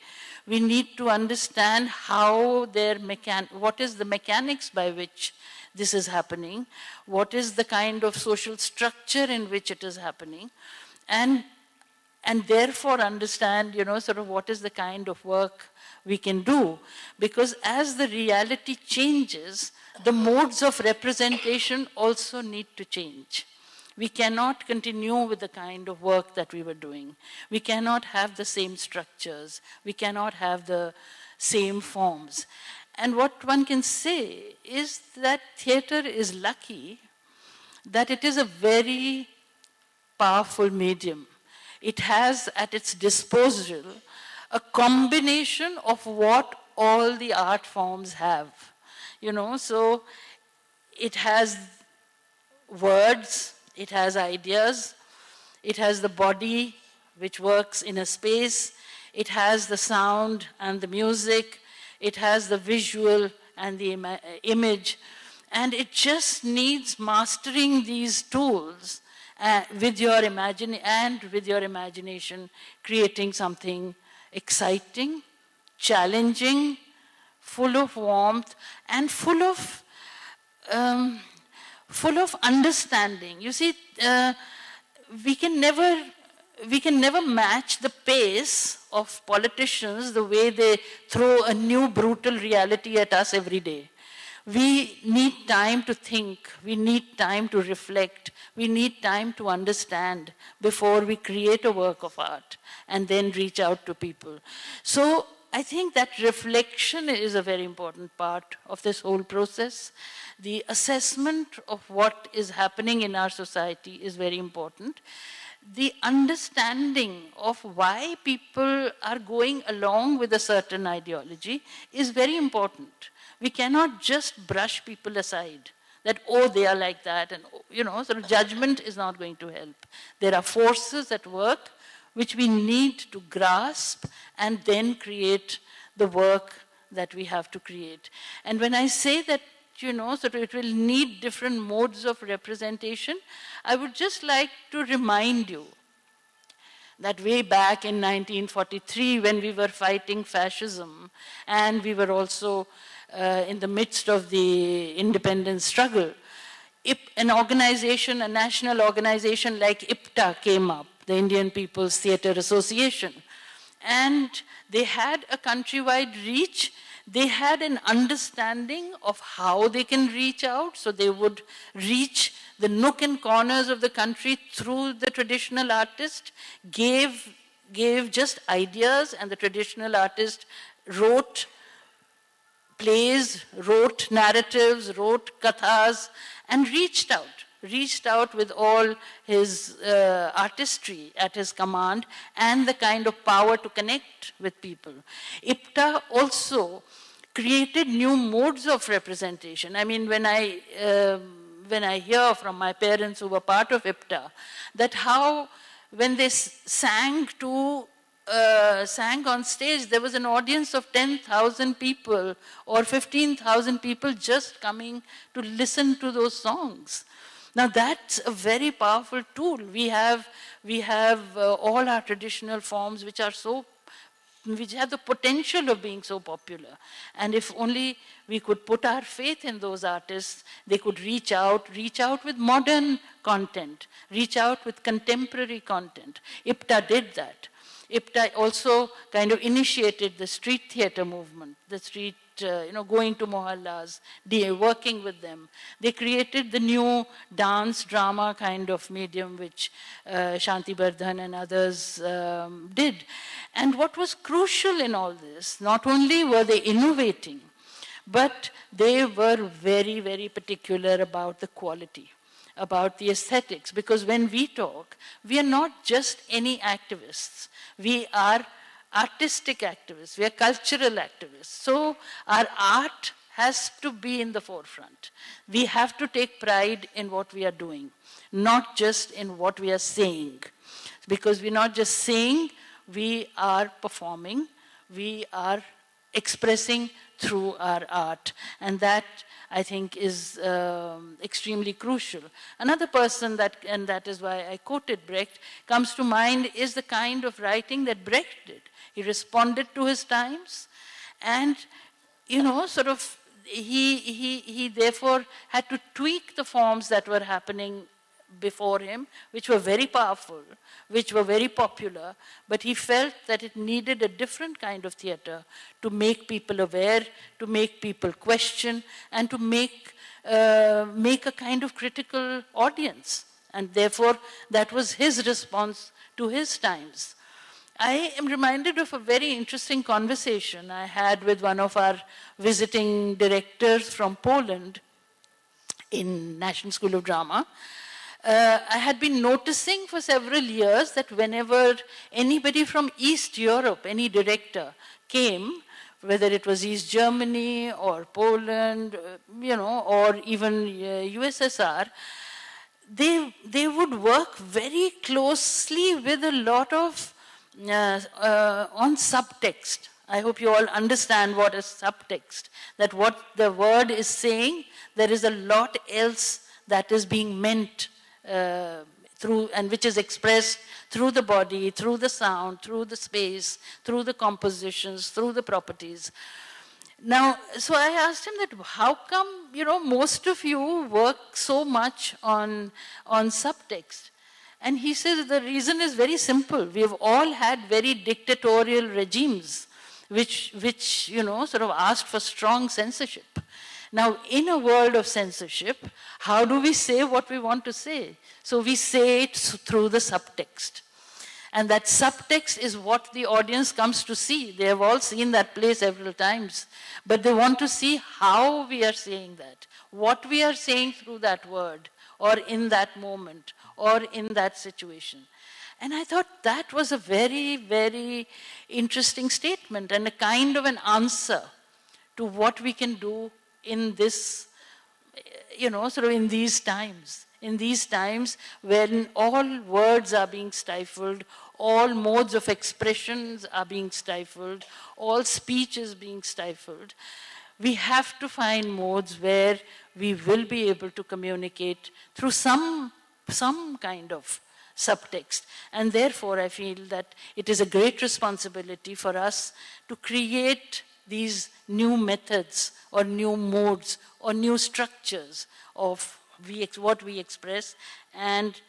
We need to understand how what is the mechanics by which this is happening, what is the kind of social structure in which it is happening, and therefore understand, sort of what is the kind of work we can do. Because as the reality changes, the modes of representation also need to change. We cannot continue with the kind of work that we were doing. We cannot have the same structures. We cannot have the same forms. And what one can say is that theater is lucky that it is a very powerful medium. It has at its disposal a combination of what all the art forms have. So it has words, it has ideas, it has the body which works in a space, it has the sound and the music, it has the visual and the image, and it just needs mastering these tools with your imagination, creating something exciting, challenging, full of warmth, and full of understanding. You see, we can never match the pace of politicians the way they throw a new brutal reality at us every day. We need time to think, we need time to reflect, we need time to understand before we create a work of art and then reach out to people. So I think that reflection is a very important part of this whole process. The assessment of what is happening in our society is very important. The understanding of why people are going along with a certain ideology is very important. We cannot just brush people aside, that, oh, they are like that, and, sort of judgment is not going to help. There are forces at work which we need to grasp and then create the work that we have to create. And when I say that, sort of it will need different modes of representation, I would just like to remind you that way back in 1943, when we were fighting fascism, and we were also in the midst of the independence struggle, an organization, a national organization like IPTA came up, the Indian People's Theatre Association. And they had a countrywide reach. They had an understanding of how they can reach out, so they would reach the nook and corners of the country through the traditional artist, gave just ideas, and the traditional artist wrote plays, wrote narratives, wrote kathas, and reached out with all his artistry at his command and the kind of power to connect with people. IPTA also created new modes of representation. I mean, when I hear from my parents who were part of IPTA, that how when they sang on stage, there was an audience of 10,000 people or 15,000 people just coming to listen to those songs. Now that's a very powerful tool. We have all our traditional forms which have the potential of being so popular. And if only we could put our faith in those artists, they could reach out with modern content, reach out with contemporary content. IPTA did that. IPTA also kind of initiated the street theater movement, the street, going to mohallas, working with them. They created the new dance drama kind of medium which Shanti Bardhan and others did. And what was crucial in all this, not only were they innovating, but they were very, very particular about the quality, about the aesthetics. Because when we talk, we are not just any activists. We are artistic activists, we are cultural activists. So our art has to be in the forefront. We have to take pride in what we are doing, not just in what we are saying. Because we're not just saying, we are performing, we are expressing through our art. And that, I think, is extremely crucial. Another person and that is why I quoted Brecht, comes to mind is the kind of writing that Brecht did. He responded to his times, and, he therefore had to tweak the forms that were happening before him, which were very powerful, which were very popular, but he felt that it needed a different kind of theater to make people aware, to make people question, and to make a kind of critical audience. And therefore, that was his response to his times. I am reminded of a very interesting conversation I had with one of our visiting directors from Poland in National School of Drama. I had been noticing for several years that whenever anybody from East Europe, any director, came, whether it was East Germany or Poland, or even USSR, they would work very closely with a lot of on subtext. I hope you all understand what is subtext, that what the word is saying, there is a lot else that is being meant through, and which is expressed through the body, through the sound, through the space, through the compositions, through the properties. Now, so I asked him that, how come, most of you work so much on subtext? And he says the reason is very simple. We have all had very dictatorial regimes which sort of asked for strong censorship. Now, in a world of censorship, how do we say what we want to say? So we say it through the subtext. And that subtext is what the audience comes to see. They have all seen that play several times. But they want to see how we are saying that, what we are saying through that word, or in that moment, or in that situation. And I thought that was a very, very interesting statement and a kind of an answer to what we can do in this, sort of in these times. In these times when all words are being stifled, all modes of expressions are being stifled, all speech is being stifled, we have to find modes where we will be able to communicate through some kind of subtext. And therefore, I feel that it is a great responsibility for us to create these new methods or new modes or new structures of what we express and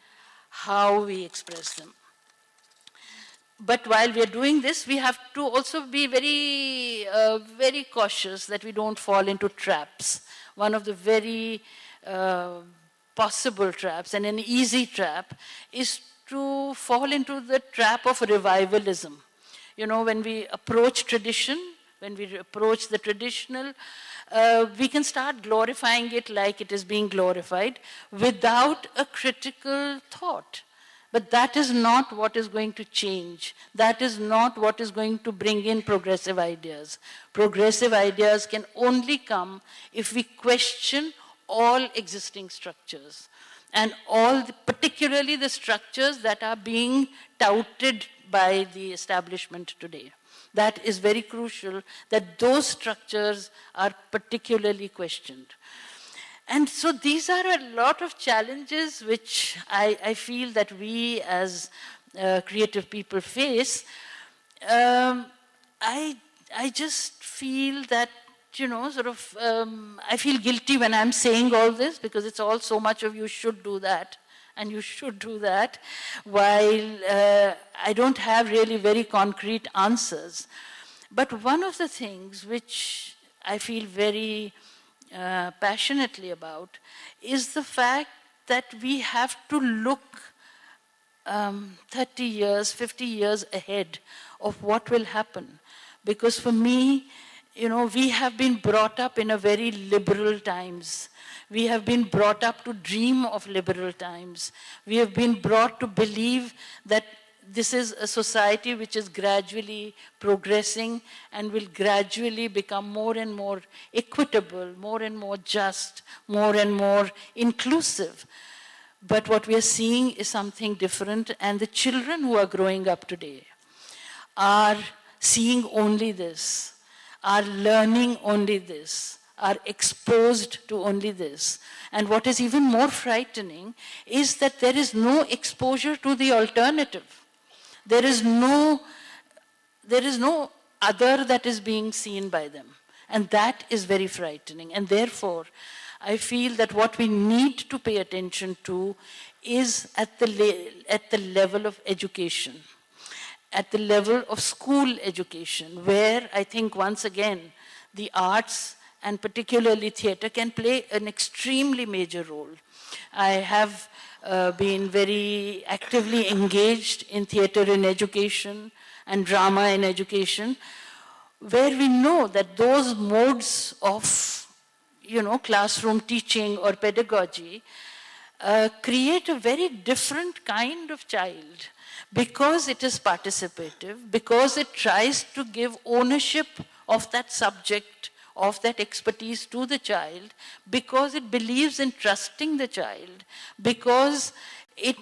how we express them. But while we are doing this, we have to also be very, very cautious that we don't fall into traps. One of the very possible traps and an easy trap is to fall into the trap of revivalism. You know, when we approach tradition, when we approach the traditional, we can start glorifying it like it is being glorified without a critical thought. But that is not what is going to change. That is not what is going to bring in progressive ideas. Progressive ideas can only come if we question all existing structures, and particularly the structures that are being touted by the establishment today. That is very crucial, that those structures are particularly questioned. And so these are a lot of challenges which I feel that we as creative people face. I just feel that, you know, sort of, I feel guilty when I'm saying all this because it's all so much of you should do that and you should do that, while I don't have really very concrete answers. But one of the things which I feel very passionately about is the fact that we have to look 30 years, 50 years ahead of what will happen. Because for me, you know, we have been brought up in a very liberal times. We have been brought up to dream of liberal times. We have been brought to believe that this is a society which is gradually progressing and will gradually become more and more equitable, more and more just, more and more inclusive. But what we are seeing is something different, and the children who are growing up today are seeing only this, are learning only this, are exposed to only this. And what is even more frightening is that there is no exposure to the alternative. There is no other that is being seen by them. And that is very frightening. And therefore, I feel that what we need to pay attention to is at the level of education, at the level of school education, where I think once again, the arts and particularly theater can play an extremely major role. I have been very actively engaged in theater in education and drama in education, where we know that those modes of, you know, classroom teaching or pedagogy create a very different kind of child, because it is participative, because it tries to give ownership of that subject, of that expertise to the child, because it believes in trusting the child, because it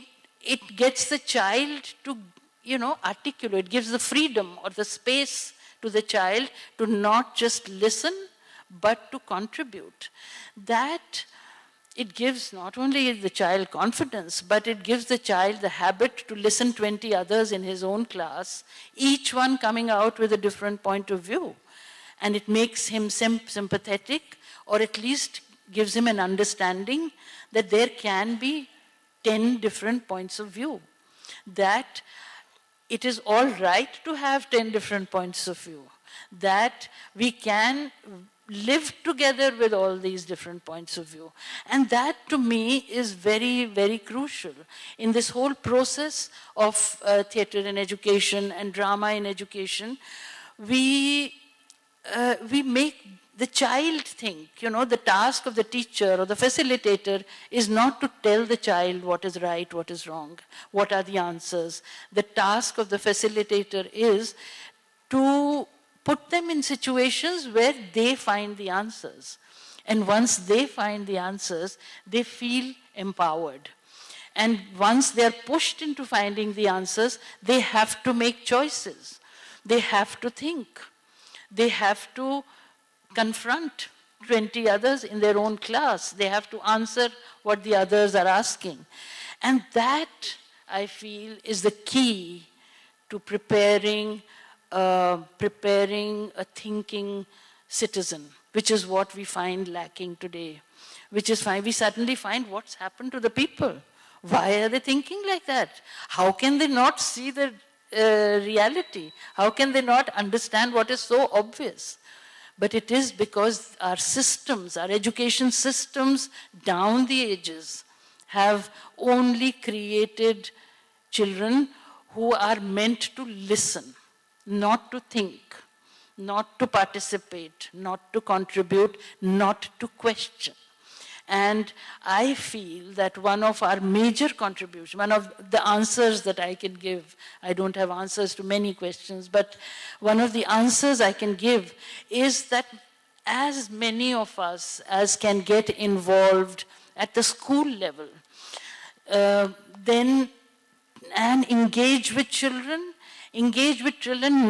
gets the child to, you know, articulate, gives the freedom or the space to the child to not just listen, but to contribute. That it gives not only the child confidence, but it gives the child the habit to listen 20 others in his own class, each one coming out with a different point of view. And it makes him sympathetic, or at least gives him an understanding that there can be 10 different points of view. That it is all right to have 10 different points of view. That we can live together with all these different points of view. And that, to me, is very, very crucial in this whole process of theater in education and drama in education. We make the child think, you know, the task of the teacher or the facilitator is not to tell the child what is right, what is wrong, what are the answers. The task of the facilitator is to put them in situations where they find the answers. And once they find the answers, they feel empowered. And once they're pushed into finding the answers, they have to make choices. They have to think. They have to confront 20 others in their own class. They have to answer what the others are asking. And that, I feel, is the key to preparing a thinking citizen, which is what we find lacking today. Which is fine. We suddenly find what's happened to the people. Why are they thinking like that? How can they not see the reality? How can they not understand what is so obvious? But it is because our systems, our education systems down the ages have only created children who are meant to listen, not to think, not to participate, not to contribute, not to question. And I feel that one of our major contributions, one of the answers that I can give, I don't have answers to many questions, but one of the answers I can give is that as many of us as can get involved at the school level, then and engage with children,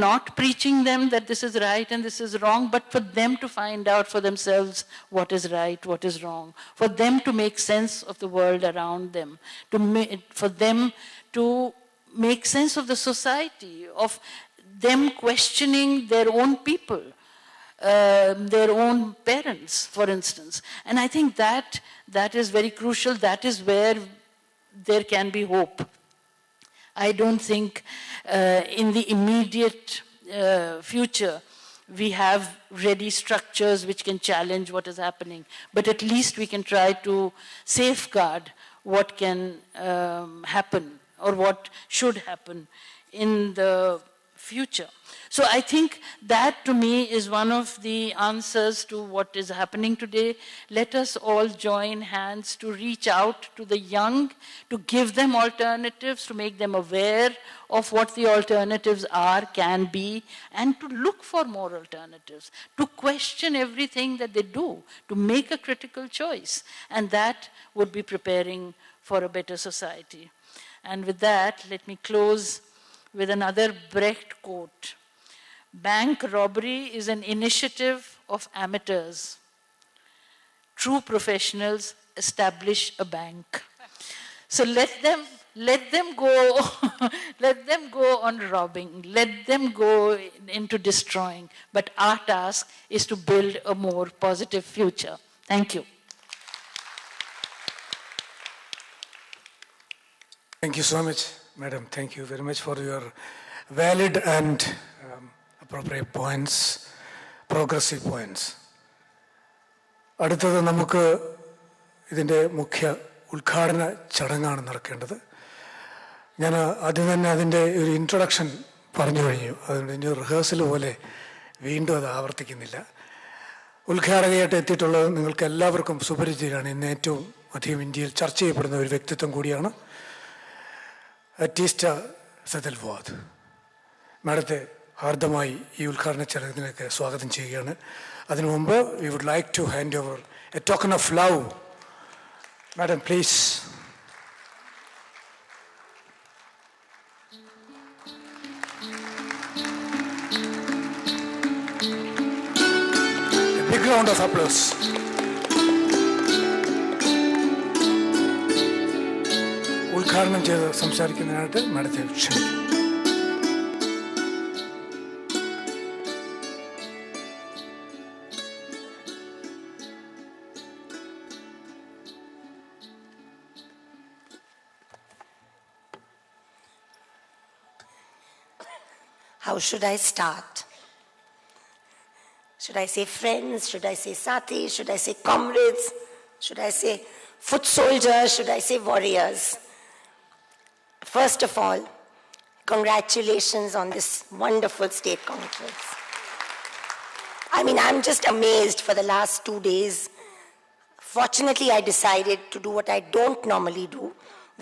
not preaching them that this is right and this is wrong, but for them to find out for themselves what is right, what is wrong, for them to make sense of the world around them, for them to make sense of the society, of them questioning their own people, their own parents, for instance. And I think that is very crucial. That is where there can be hope. I don't think in the immediate future we have ready structures which can challenge what is happening, but at least we can try to safeguard what can happen or what should happen in the future. So I think that to me is one of the answers to what is happening today. Let us all join hands to reach out to the young, to give them alternatives, to make them aware of what the alternatives are, can be, and to look for more alternatives, to question everything that they do, to make a critical choice. And that would be preparing for a better society. And with that, let me close with another Brecht quote. Bank robbery is an initiative of amateurs. True professionals establish a bank. So let them go let them go on robbing, let them go into destroying, but our task is to build a more positive future. Thank you. Thank you so much, Madam. Thank you very much for your valid and appropriate points, progressive points. അടുത്തത് നമുക്ക് ഇതിൻ്റെ മുഖ്യ ഉദ്ഘാടന ചടങ്ങാണ് നടക്കേണ്ടത്. ഞാൻ ആദ്യം തന്നെ അതിൻ്റെ ഒരു ഇൻട്രൊഡക്ഷൻ പറഞ്ഞു കഴിഞ്ഞു. അതുകൊണ്ട് ഇനി റിഹേഴ്സൽ പോലെ വീണ്ടും അത് ആവർത്തിക്കുന്നില്ല. ഉദ്ഘാടകയായിട്ട് എത്തിയിട്ടുള്ളത് നിങ്ങൾക്ക് എല്ലാവർക്കും സുപരിചിതരാണ്. ഇന്ന് ഏറ്റവും അധികം ഇന്ത്യയിൽ ചർച്ച ചെയ്യപ്പെടുന്ന ഒരു വ്യക്തിത്വം കൂടിയാണ് അറ്റീസ്റ്റ സെതൽവാദ്. മാഡത്തെ ഹാർദമായി ഈ ഉദ്ഘാടന ചടങ്ങിലേക്ക് സ്വാഗതം ചെയ്യുകയാണ്. അതിനു മുമ്പ് we would like to hand over a token of love. Madam please. A big round of applause. ഉദ്ഘാടനം ചെയ്ത് സംസാരിക്കുന്നതിനായിട്ട് മാഡത്തെ ക്ഷണിക്കും. How should I start? Should I say friends? Should I say sati? Should I say comrades? Should I say foot soldiers? Should I say warriors? First of all, congratulations on this wonderful state conference. I mean, I'm just amazed for the last 2 days. Fortunately, I decided to do what I don't normally do,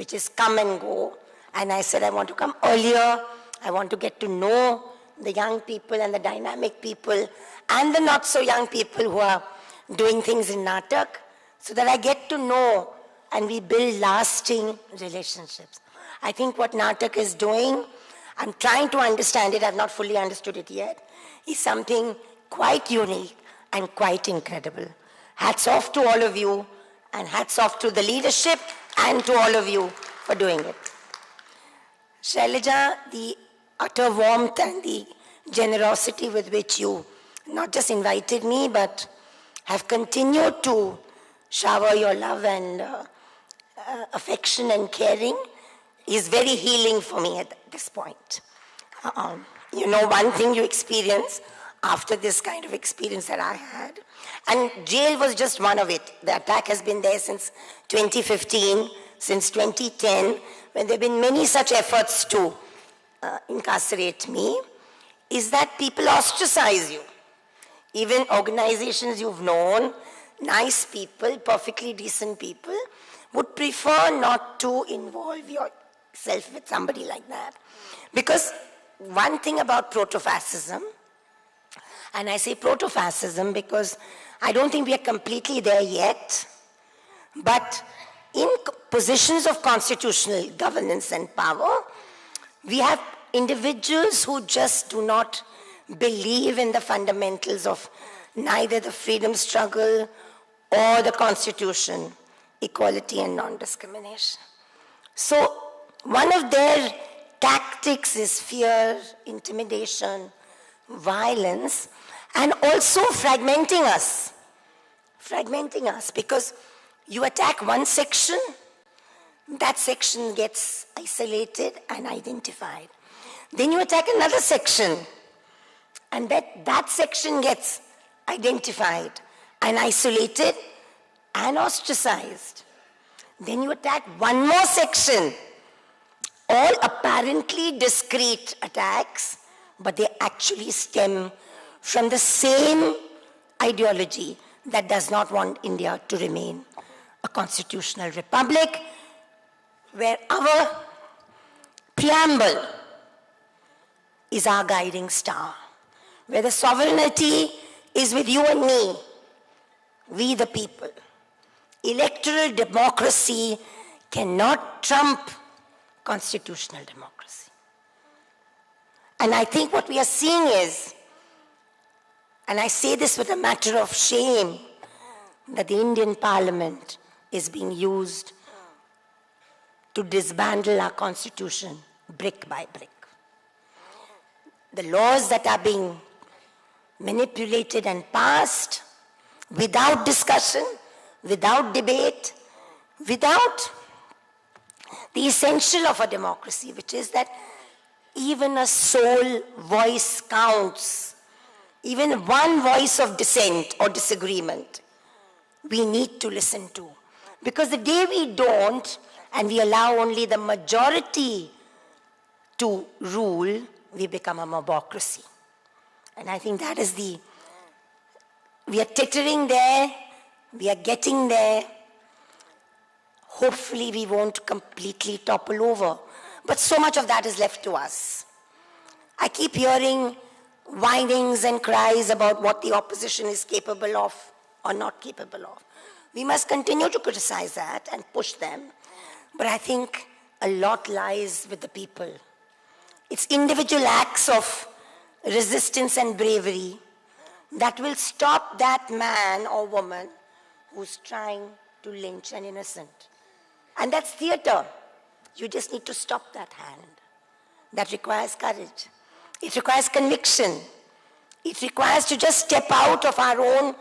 which is come and go. And I said I want to come earlier. I want to get to know the young people and the dynamic people and the not so young people who are doing things in Natak, so that I get to know and we build lasting relationships. I think what Natak is doing, I'm trying to understand it, I've not fully understood it yet, is something quite unique and quite incredible. Hats off to all of you, and hats off to the leadership and to all of you for doing it. Shailaja, the utter warmth and the generosity with which you not just invited me, but have continued to shower your love and affection and caring is very healing for me at this point. You know, one thing you experience after this kind of experience that I had, and jail was just one of it. The attack has been there since 2015. since 2010, when there have been many such efforts to incarcerate me, is that people ostracize you. Even organizations you've known, nice people, perfectly decent people, would prefer not to involve yourself with somebody like that. Because one thing about proto-fascism, and I say proto-fascism because I don't think we are completely there yet, but in positions of constitutional governance and power, we have individuals who just do not believe in the fundamentals of neither the freedom struggle or the Constitution, equality and non-discrimination. So one of their tactics is fear, intimidation, violence, and also fragmenting us. Fragmenting us, because you attack one section, that section gets isolated and identified. Then you attack another section, and that section gets identified and isolated and ostracized. Then you attack one more section, all apparently discrete attacks, but they actually stem from the same ideology that does not want India to remain a constitutional republic, where our preamble is our guiding star, where the sovereignty is with you and me, we the people. Electoral democracy cannot trump constitutional democracy. And I think what we are seeing is, and I say this with a matter of shame, that the Indian Parliament is being used to dismantle our constitution brick by brick. The laws that are being manipulated and passed without discussion, without debate, without the essential of a democracy, which is that even a sole voice counts. Even one voice of dissent or disagreement, we need to listen to. Because the day we don't, and we allow only the majority to rule, we become a mobocracy. And I think that is we are teetering there, we are getting there. Hopefully we won't completely topple over. But so much of that is left to us. I keep hearing whinings and cries about what the opposition is capable of or not capable of. We must continue to criticize that and push them. But I think a lot lies with the people. It's individual acts of resistance and bravery that will stop that man or woman who's trying to lynch an innocent. And that's theater. You just need to stop that hand. That requires courage. It requires conviction. It requires to just step out of our own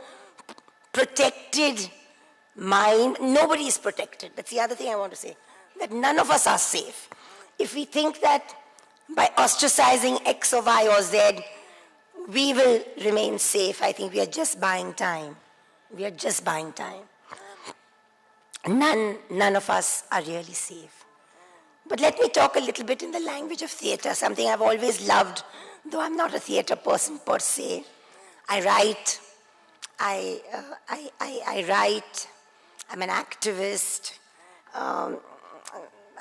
protected mind. Nobody is protected. That's the other thing I want to say. That none of us are safe. If we think that by ostracizing X or Y or Z, we will remain safe, I think we are just buying time. We are just buying time. None of us are really safe. But let me talk a little bit in the language of theater, something I've always loved, though I'm not a theater person per se. I write, I write, I'm an activist, I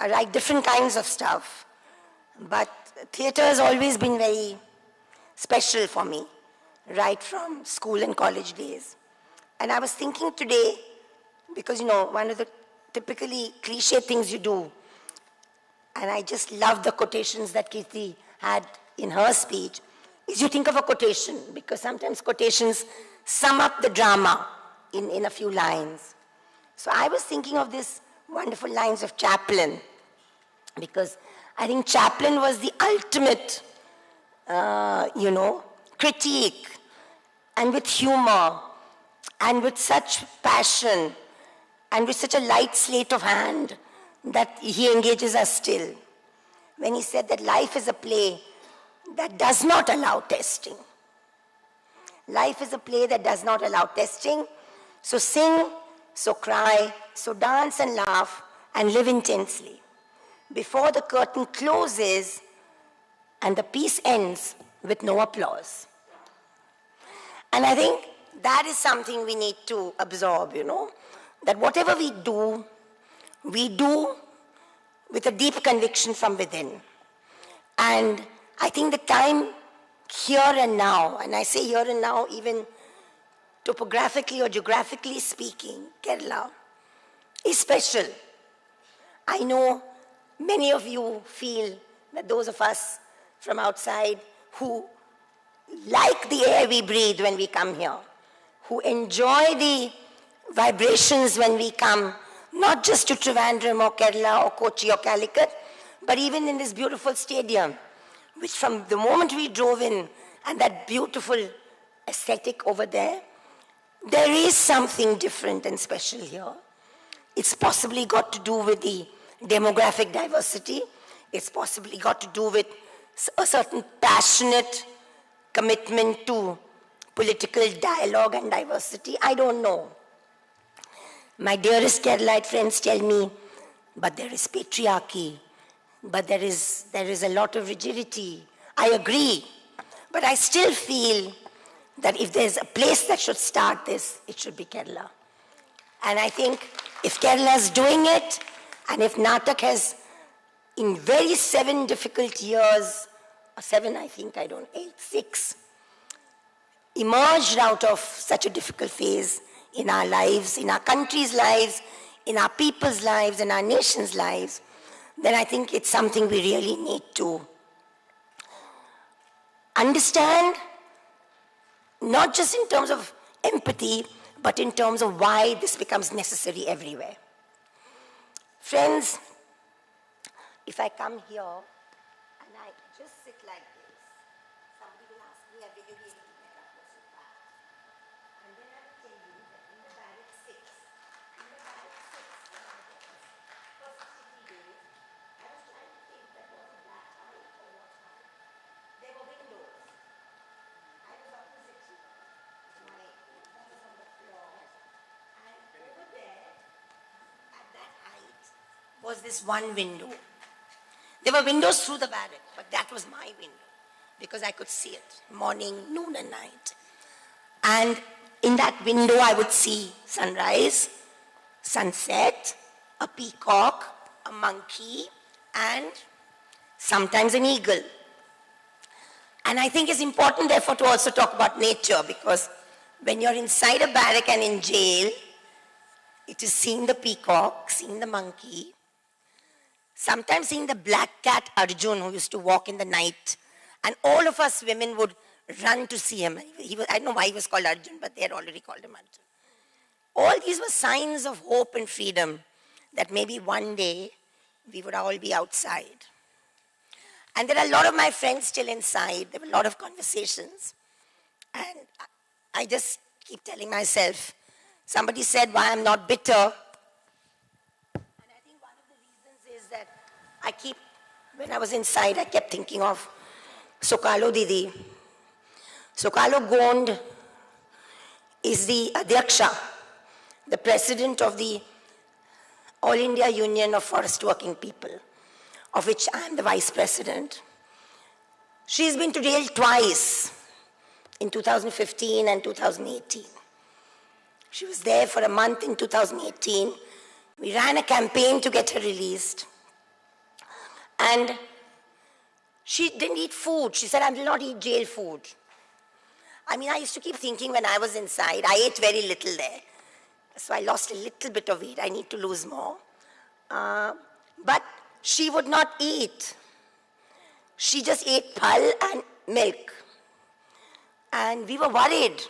write different kinds of stuff. But theater has always been very special for me, right from school and college days. And I was thinking today, because one of the typically cliche things you do, and I just love the quotations that Kirti had in her speech, is you think of a quotation, because sometimes quotations sum up the drama in a few lines. So I was thinking of these wonderful lines of Chaplin, because I think Chaplin was the ultimate, critique, and with humor, and with such passion, and with such a light slate of hand, that he engages us still. When he said that life is a play that does not allow testing. Life is a play that does not allow testing. So sing, so cry, so dance and laugh, and live intensely before the curtain closes and the piece ends with no applause. And I think that is something we need to absorb, that whatever we do with a deep conviction from within. And I think the time here and now, and I say here and now even topographically or geographically speaking, Kerala is special. I know many of you feel that those of us from outside who like the air we breathe when we come here, who enjoy the vibrations when we come, not just to Trivandrum or Kerala or Kochi or Calicut, but even in this beautiful stadium, which from the moment we drove in and that beautiful aesthetic over there, there is something different and special here. It's possibly got to do with the demographic diversity. It's possibly got to do with a certain passionate commitment to political dialogue and diversity. I don't know. My dearest Keralite friends tell me, but there is patriarchy, but there is a lot of rigidity. I agree, but I still feel that if there's a place that should start this, it should be Kerala. And I think if Kerala is doing it, and if Natak has, in very 7 difficult years, or 7 I think, 6, emerged out of such a difficult phase in our lives, in our country's lives, in our people's lives, in our nation's lives, then I think it's something we really need to understand, not just in terms of empathy, but in terms of why this becomes necessary everywhere. Friends, if I come here and I just sit like this, somebody will ask me, will you be able to get up or sit back? And then I will tell you that in the barrack 6, when I was for 60 days, I was trying to think that was a black height or what height. There were windows. I was opposite you. My feet was on the floor. And over there, at that height, was this one window. There were windows through the barrack, but that was my window because I could see it morning, noon, and night. And in that window, I would see sunrise, sunset, a peacock, a monkey, and sometimes an eagle. And I think it's important, therefore, to also talk about nature, because when you're inside a barrack and in jail, it is seeing the peacock, seeing the monkey, sometimes seeing the black cat Arjun who used to walk in the night, and all of us women would run to see him. I don't know why he was called Arjun, but they had already called him Arjun. All these were signs of hope and freedom, that maybe one day we would all be outside. And there are a lot of my friends still inside. There were a lot of conversations. And I just keep telling myself, somebody said why I'm not bitter. And I think one of the reasons is that when I was inside, I kept thinking of Sokalo Didi. Sokalo Gond is the Adhyaksha, the president of the All India Union of Forest Working People, of which I am the vice president. She's been to jail twice, in 2015 and 2018. She was there for a month in 2018. We ran a campaign to get her released. And she didn't eat food. She said, I will not eat jail food. I mean, I used to keep thinking when I was inside, I ate very little there. So I lost a little bit of weight. I need to lose more. But she would not eat. She just ate phal and milk. And we were worried.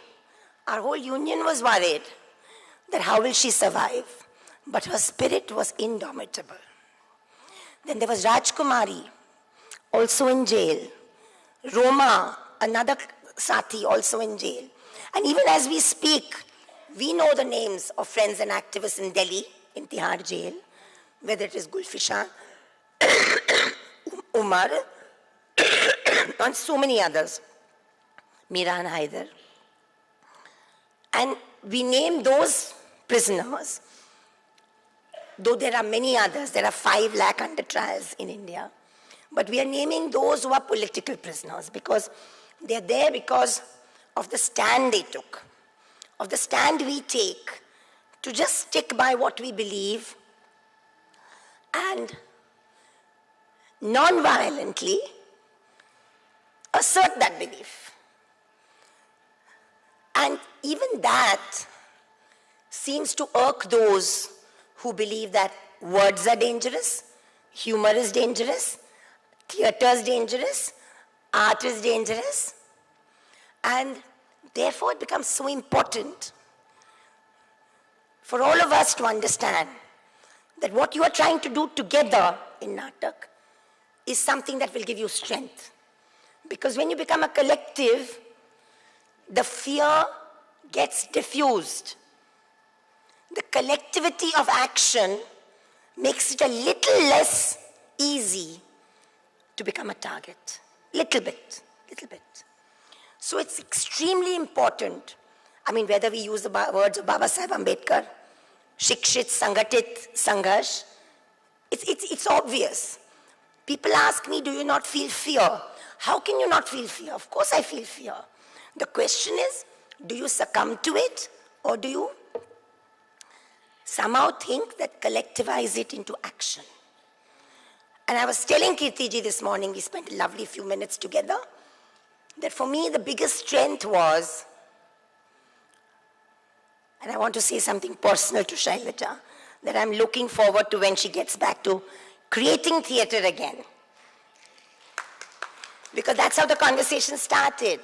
Our whole union was worried that how will she survive? But her spirit was indomitable. Then there was Rajkumari, also in jail. Roma, another Sati, also in jail. And even as we speak, we know the names of friends and activists in Delhi, in Tihar jail, whether it is Gulfishan, Umar, and so many others, Miran Haider. And we name those prisoners though there are many others. There are 5 lakh under trials in India. But we are naming those who are political prisoners because they are there because of the stand they took, of the stand we take to just stick by what we believe and non-violently assert that belief. And even that seems to irk those who believe that words are dangerous, humor is dangerous, theater is dangerous, art is dangerous, and therefore it becomes so important for all of us to understand that what you are trying to do together in Natak is something that will give you strength. Because when you become a collective, the fear gets diffused. The collectivity of action makes it a little less easy to become a target. Little bit. So it's extremely important. I mean, whether we use the words of Baba Saheb Ambedkar, Shikshit, Sangatit, Sangharsh, it's obvious. People ask me, do you not feel fear? How can you not feel fear? Of course I feel fear. The question is, do you succumb to it or do you somehow think that collectivize it into action? And I was telling Kirtiji this morning, we spent a lovely few minutes together, that for me the biggest strength was, and I want to say something personal to Shailaja, that I'm looking forward to when she gets back to creating theater again. Because that's how the conversation started.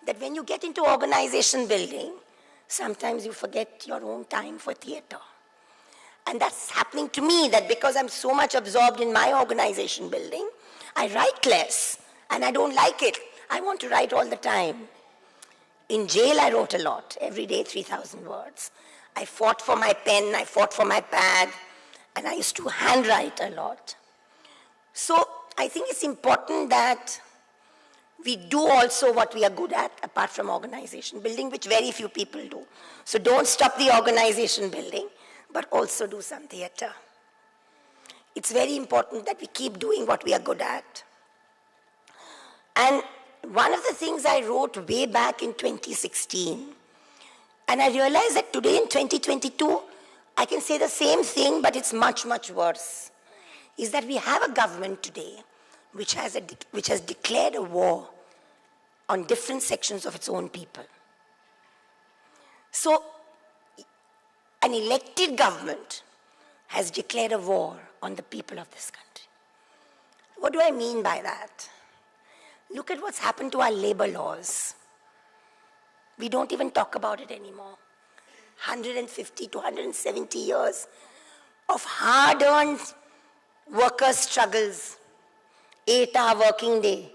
That when you get into organization building, sometimes you forget your own time for theater. And that's happening to me, that because I'm so much absorbed in my organization building, I write less, and I don't like it. I want to write all the time. In jail, I wrote a lot, every day 3,000 words. I fought for my pen, I fought for my pad, and I used to handwrite a lot. So I think it's important that we do also what we are good at, apart from organization building, which very few people do. So don't stop the organization building, but also do some theater. It's very important that we keep doing what we are good at. And one of the things I wrote way back in 2016, and I realized that today in 2022, I can say the same thing, but it's much, much worse, is that we have a government today which has declared a war on different sections of its own people. So, an elected government has declared a war on the people of this country. What do I mean by that? Look at what's happened to our labor laws. We don't even talk about it anymore. 150 to 170 years of hard-earned workers' struggles, 8-hour working day,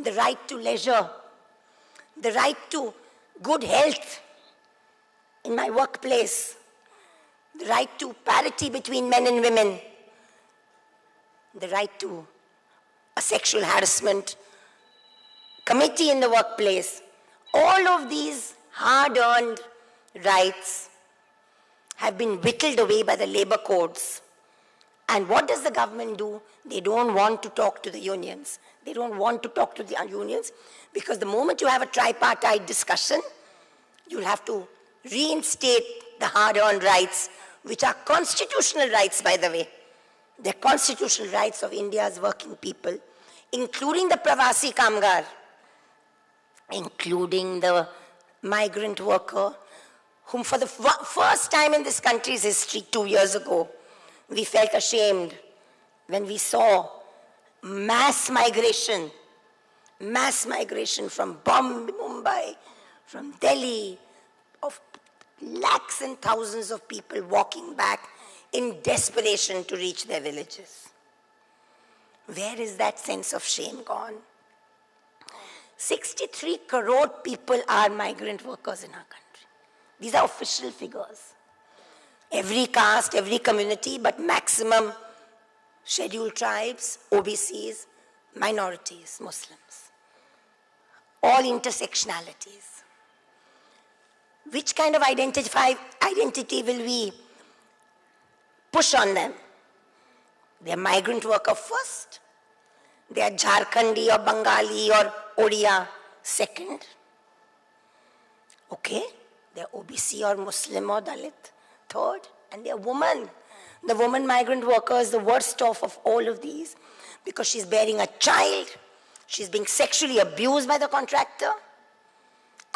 the right to leisure, the right to good health in my workplace, the right to parity between men and women, the right to a sexual harassment committee in the workplace. All of these hard-earned rights have been whittled away by the labor codes. And what does the government do? They don't want to talk to the unions. They don't want to talk to the unions because the moment you have a tripartite discussion, you'll have to reinstate the hard-earned rights, which are constitutional rights, by the way. They're constitutional rights of India's working people, including the Pravasi Kamgar, including the migrant worker, whom for the first time in this country's history 2 years ago, we felt ashamed when we saw mass migration from Bombay, Mumbai, from Delhi, of lakhs and thousands of people walking back in desperation to reach their villages. Where is that sense of shame gone? 63 crore people are migrant workers in our country. These are official figures. Every caste, every community, but maximum scheduled tribes, OBCs, minorities, Muslims. All intersectionalities. Which kind of identity will we push on them. They are migrant worker first. They are Jharkhandi or Bengali or Odia second. Okay? They are OBC or Muslim or Dalit third. And they are women. The woman migrant worker is the worst off of all of these because she's bearing a child. She's being sexually abused by the contractor.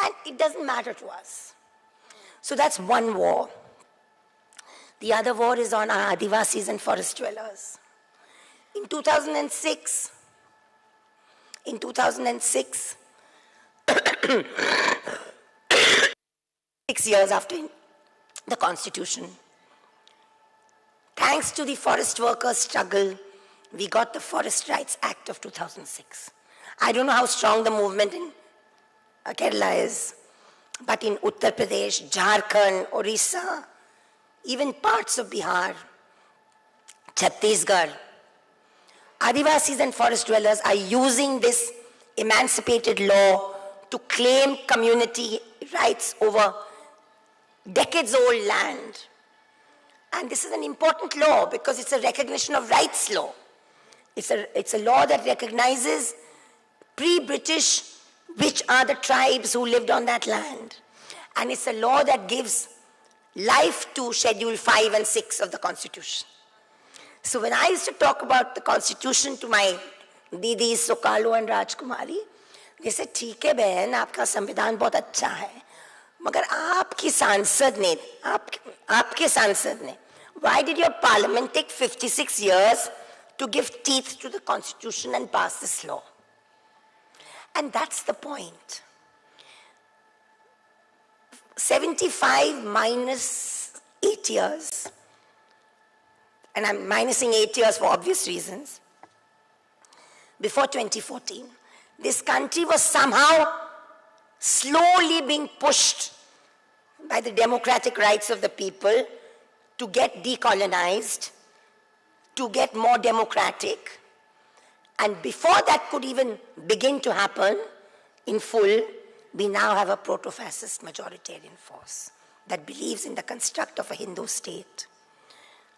And it doesn't matter to us. So that's one war. The other war is on our Adivasis and forest dwellers. In 2006, 6 years after the Constitution, thanks to the forest workers' struggle, we got the Forest Rights Act of 2006. I don't know how strong the movement in Kerala is, but in Uttar Pradesh, Jharkhand, Orissa, even parts of Bihar, Chhattisgarh, Adivasis and forest dwellers are using this emancipated law to claim community rights over decades-old land. And this is an important law because it's a recognition of rights law. It's a law that recognizes pre-British which are the tribes who lived on that land. And it's a law that gives life to Schedule 5 and 6 of the Constitution. So when I used to talk about the Constitution to my Didis, Sukalu and Rajkumari, they said, ठीक है बहन, आपका संविधान बहुत अच्छा है, मगर आपके सांसद ने, why did your parliament take 56 years to give teeth to the Constitution and pass this law? And that's the point. 75 minus 8 years, and I'm minusing 8 years for obvious reasons, before 2014, this country was somehow slowly being pushed by the democratic rights of the people to get decolonized, to get more democratic. And before that could even begin to happen in full, we now have a proto-fascist majoritarian force that believes in the construct of a Hindu state.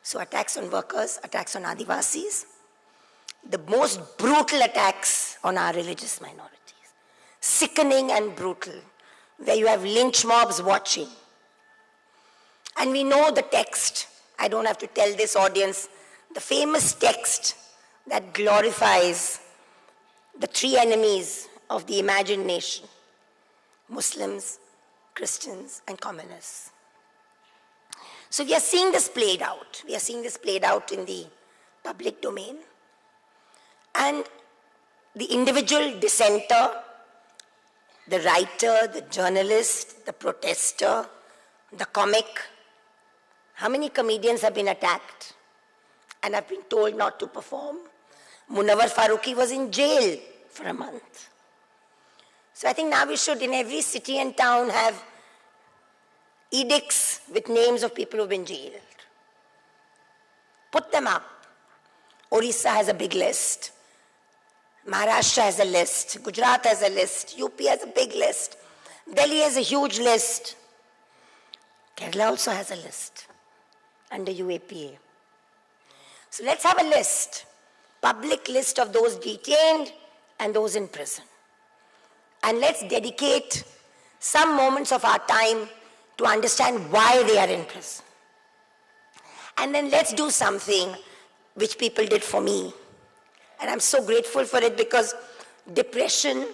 So attacks on workers, attacks on Adivasis, the most brutal attacks on our religious minorities, sickening and brutal, where you have lynch mobs watching. And we know the text. I don't have to tell this audience the famous text that glorifies the three enemies of the imagined nation: Muslims, Christians, and communists. So we are seeing this played out. We are seeing this played out in the public domain. And the individual dissenter, the writer, the journalist, the protester, the comic, how many comedians have been attacked and have been told not to perform? Munawar Farooqi was in jail for a month. So I think now we should, in every city and town, have edicts with names of people who've been jailed. Put them up. Orissa has a big list. Maharashtra has a list. Gujarat has a list. UP has a big list. Delhi has a huge list. Kerala also has a list under UAPA. So let's have a list, public list of those detained and those in prison. And let's dedicate some moments of our time to understand why they are in prison. And then let's do something which people did for me. And I'm so grateful for it, because depression,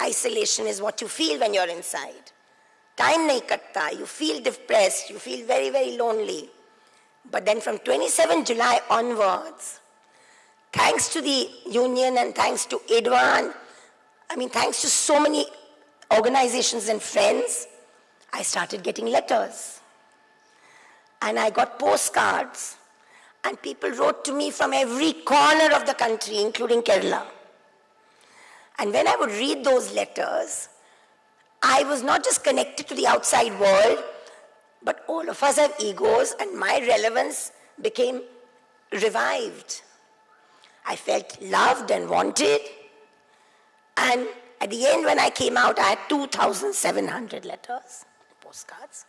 isolation is what you feel when you're inside. Time nahi katta, you feel depressed, you feel very, very lonely. But then from 27 July onwards, thanks to the union and thanks to IDWAN, thanks to so many organizations and friends, I started getting letters. And I got postcards. And people wrote to me from every corner of the country, including Kerala. And when I would read those letters, I was not just connected to the outside world, but all of us have egos, and my relevance became revived. I felt loved and wanted. And at the end, when I came out, I had 2,700 letters, postcards.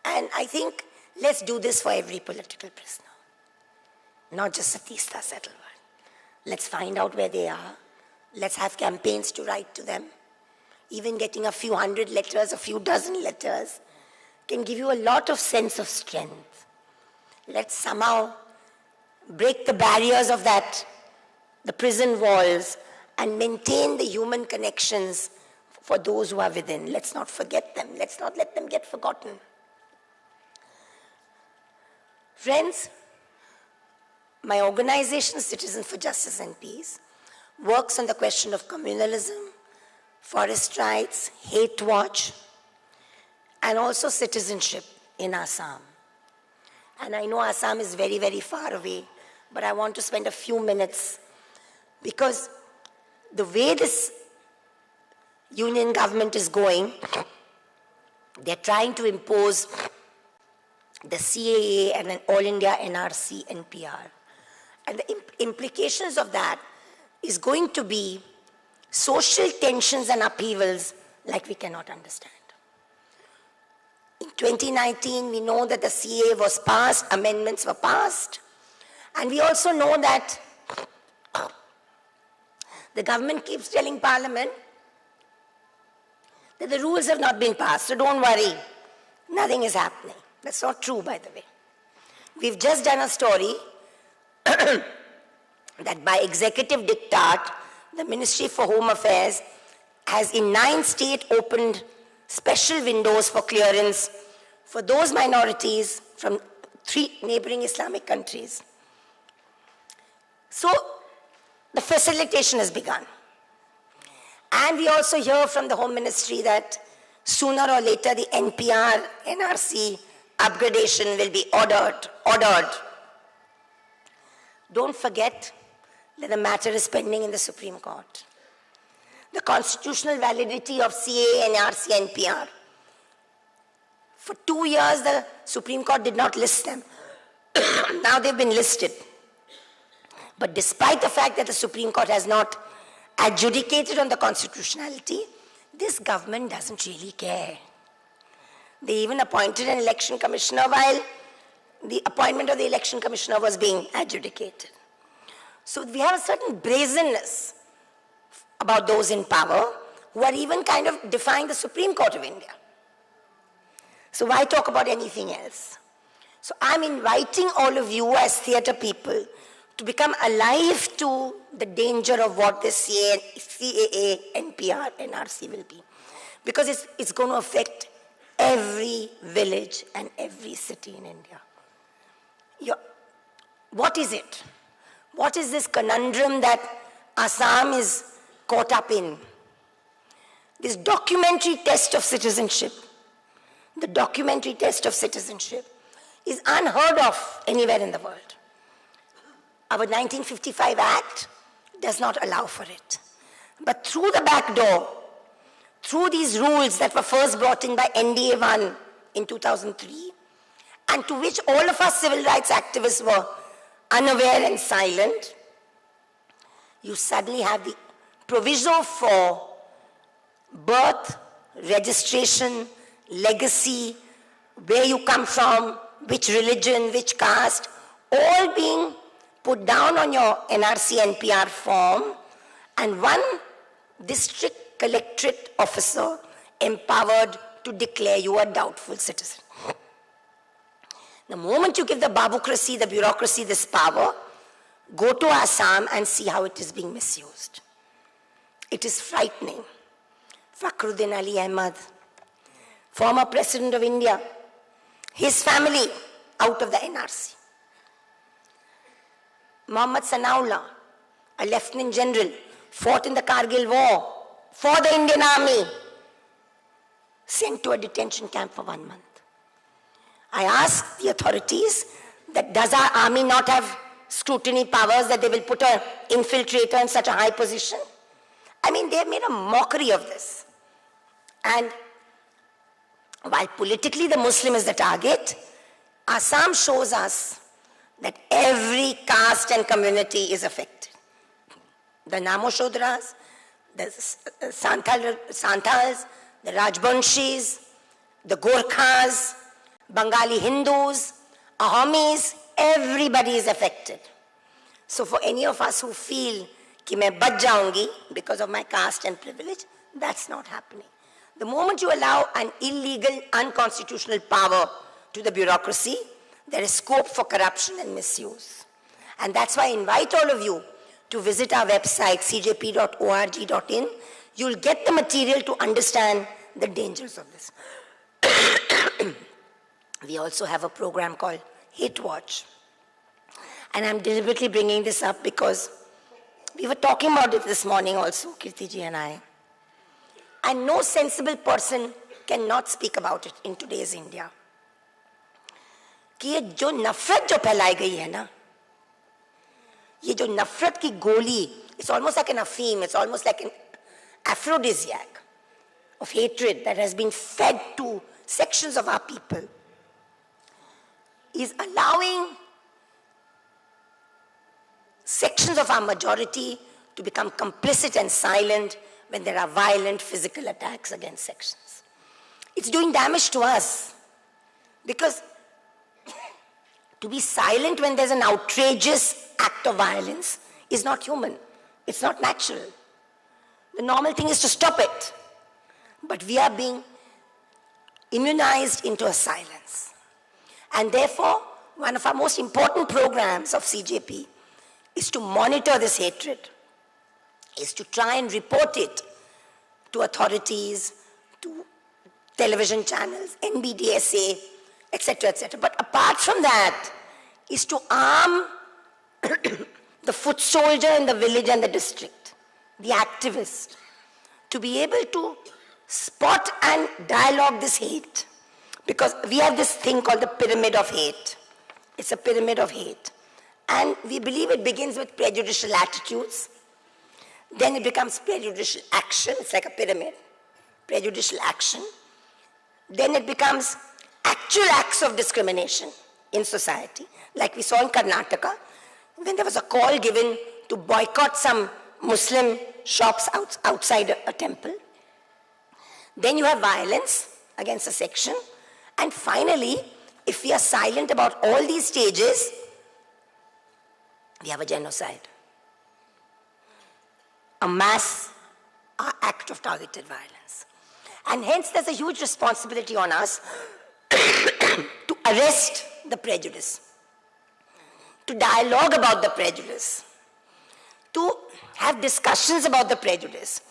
And I think Let's do this for every political prisoner, not just Satista Settlement. Let's find out where they are. Let's have campaigns to write to them. Even getting a few hundred letters, a few dozen letters can give you a lot of sense of strength. Let's somehow break the barriers of the prison walls, and maintain the human connections for those who are within. Let's not forget them. Let's not let them get forgotten. Friends, my organization, Citizens for Justice and Peace, works on the question of communalism, forest rights, hate watch, and also citizenship in Assam. And I know Assam is very, very far away, but I want to spend a few minutes, because the way this union government is going, they're trying to impose the CAA and an All India NRC NPR. And the implications of that is going to be social tensions and upheavals like we cannot understand. In 2019, we know that the CAA was passed, amendments were passed, and we also know that the government keeps telling Parliament that the rules have not been passed, so don't worry, nothing is happening. That's not true, by the way. We've just done a story that by executive diktat, the Ministry for Home Affairs has in 9 states opened special windows for clearance for those minorities from 3 neighboring Islamic countries. So the facilitation has begun. And we also hear from the Home Ministry that sooner or later the NPR, NRC upgradation will be ordered. Don't forget that the matter is pending in the Supreme Court. The constitutional validity of CAA, NRC, NPR. For 2 years, the Supreme Court did not list them. Now they've been listed. But despite the fact that the Supreme Court has not adjudicated on the constitutionality, this government doesn't really care. They even appointed an election commissioner while the appointment of the election commissioner was being adjudicated. So we have a certain brazenness about those in power who are even kind of defying the Supreme Court of India. So why talk about anything else? So I'm inviting all of you as theatre people to become alive to the danger of what this CAA, NPR, NRC will be. Because it's going to affect every village and every city in India. What is it? What is this conundrum that Assam is caught up in? This documentary test of citizenship, the documentary test of citizenship is unheard of anywhere in the world. Our 1955 Act does not allow for it. But through the back door, through these rules that were first brought in by NDA 1 in 2003, and to which all of us civil rights activists were unaware and silent, you suddenly have the proviso for birth, registration, legacy, where you come from, which religion, which caste, all being put down on your NRC NPR form, and one district collectorate officer empowered to declare you a doubtful citizen. The moment you give the babocracy, the bureaucracy, this power, go to Assam and see how it is being misused. It is frightening. Fakhruddin Ali Ahmad, former President of India, his family out of the NRC. Muhammad Sanaullah, a Lieutenant General, fought in the Kargil War for the Indian Army, sent to a detention camp for 1 month. I asked the authorities that does our army not have scrutiny powers that they will put an infiltrator in such a high position? I mean, they have made a mockery of this. And while politically the Muslim is the target, Assam shows us that every caste and community is affected. The Namoshodras, the Santals, the Rajbanshis, the Gorkhas, Bengali Hindus, Ahomis, everybody is affected. So for any of us who feel कि मैं बच जाऊंगी because of my caste and privilege, that's not happening. The moment you allow an illegal, unconstitutional power to the bureaucracy, there is scope for corruption and misuse. And that's why I invite all of you to visit our website, cjp.org.in. You'll get the material to understand the dangers of this. We also have a program called Hate Watch. And I'm deliberately bringing this up because we were talking about it this morning also, Kirti ji and I. And no sensible person cannot speak about it in today's India. कि ये जो नफरत जो फैलाई गई है ना, ये जो नफरत की गोली, it's almost like an apheme, it's almost like an aphrodisiac of hatred that has been fed to sections of our people, is allowing sections of our majority to become complicit and silent when there are violent physical attacks against sections. It's doing damage to us because to be silent when there's an outrageous act of violence is not human. It's not natural. The normal thing is to stop it. But we are being immunized into a silence. And therefore, one of our most important programs of CJP is to monitor this hatred, is to try and report it to authorities, to television channels, NBDSA, etc., etc. But apart from that, is to arm the foot soldier in the village and the district, the activist, to be able to spot and dialogue this hate. Because we have this thing called the pyramid of hate. It's a pyramid of hate. And we believe it begins with prejudicial attitudes. Then it becomes prejudicial action. It's like a pyramid. Prejudicial action. Then it becomes actual acts of discrimination in society. Like we saw in Karnataka, when there was a call given to boycott some Muslim shops outside a temple. Then you have violence against a section. And finally, if we are silent about all these stages, we have a genocide. A mass act of targeted violence. And hence there's a huge responsibility on us to arrest the prejudice, to dialogue about the prejudice, to have discussions about the prejudice.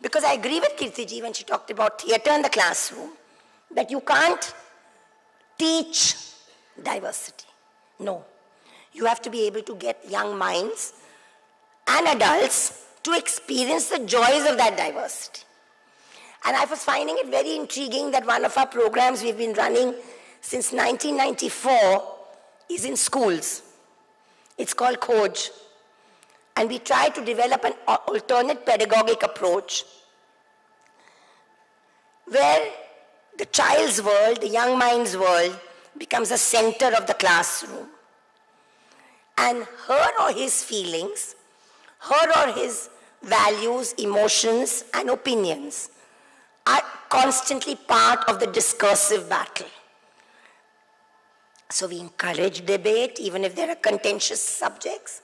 Because I agree with Kirti ji when she talked about theater in the classroom, that you can't teach diversity. No. You have to be able to get young minds and adults to experience the joys of that diversity. And I was finding it very intriguing that one of our programs we've been running since 1994 is in schools. It's called Khoj. And we try to develop an alternate pedagogic approach where the child's world, the young mind's world, becomes the center of the classroom. And her or his feelings, her or his values, emotions, and opinions are constantly part of the discursive battle. So we encourage debate, even if there are contentious subjects.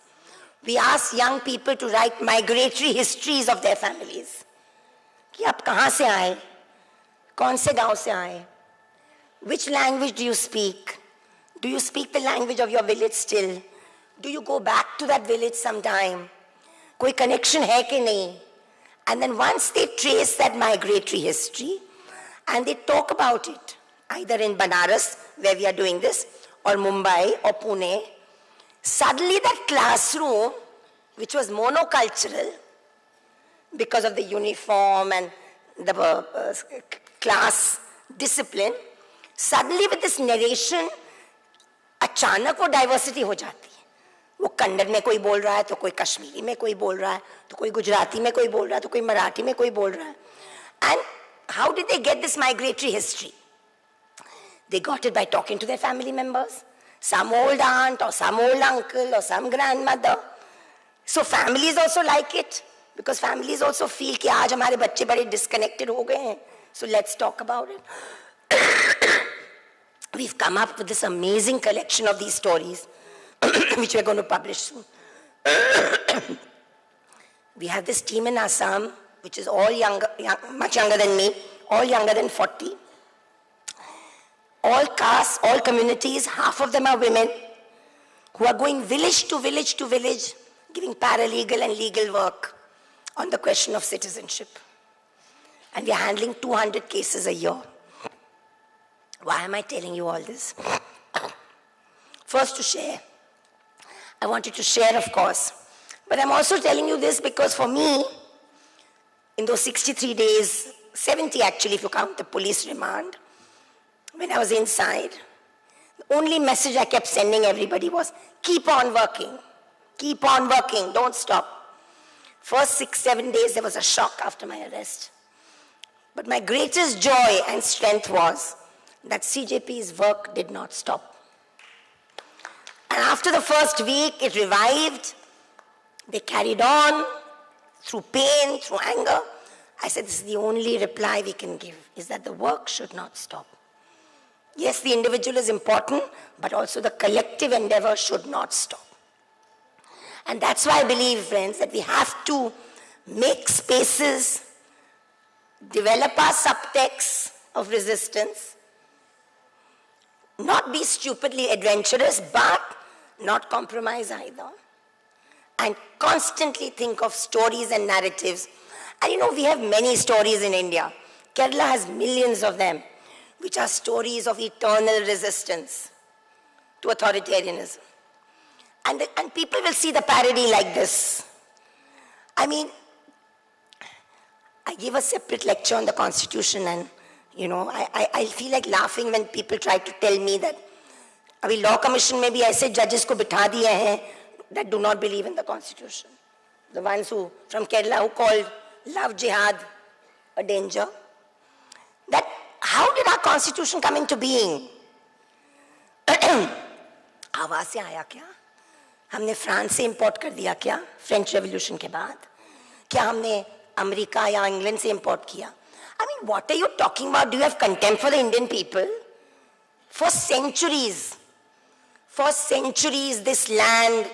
We ask young people to write migratory histories of their families. कि आप कहाँ से आए? कौन से गांव से आए? Which language do you speak? Do you speak the language of your village still? Do you go back to that village sometime? कोई connection है कि नहीं? And then once they trace that migratory history and they talk about it, either in Banaras, where we are doing this, or Mumbai or Pune, suddenly that classroom, which was monocultural because of the uniform and the class discipline, suddenly with this narration, अचानक वो diversity हो जाती है. वो कन्नड़ में कोई बोल रहा है तो कोई कश्मीरी में कोई बोल रहा है तो कोई गुजराती में कोई बोल रहा है तो कोई मराठी में कोई बोल रहा है. And how did they get this migratory history? They got it by talking to their family members, some old aunt or some old uncle or some grandmother. So families also like it because families also feel कि आज हमारे बच्चे बड़े disconnected हो गए हैं. So let's talk about it. we've come up with this amazing collection of these stories, which we're going to publish soon. We have this team in Assam, which is all much younger than me, all younger than 40. All castes, all communities, half of them are women who are going village to village to village, giving paralegal and legal work on the question of citizenship. And we are handling 200 cases a year. Why am I telling you all this? First, to share. I wanted to share, of course. But I'm also telling you this because for me, in those 63 days, 70 actually if you count the police remand, when I was inside, the only message I kept sending everybody was, keep on working, don't stop. First 6-7 days, there was a shock after my arrest. But my greatest joy and strength was that CJP's work did not stop. And after the first week, it revived. They carried on through pain, through anger. I said, this is the only reply we can give, is that the work should not stop. Yes, the individual is important, but also the collective endeavor should not stop. And that's why I believe, friends, that we have to make spaces, develop our subtexts of resistance, not be stupidly adventurous, but not compromise either. And constantly think of stories and narratives. And you know, we have many stories in India. Kerala has millions of them, which are stories of eternal resistance to authoritarianism. And people will see the parody like this. I mean, I gave a separate lecture on the Constitution, and you know, I feel like laughing when people try to tell me that abhi law commission mein bhi aise judges ko bitha diye hain that do not believe in the Constitution. The ones who, from Kerala, who called love jihad a danger. That, how did our Constitution come into being? आवाज से आया क्या? हमने France से import कर दिया क्या? French revolution के बाद? क्या हमने अमेरिका या इंग्लैंड से इंपोर्ट किया? I mean, what are you talking about? Do you have contempt for the Indian people? For centuries, this land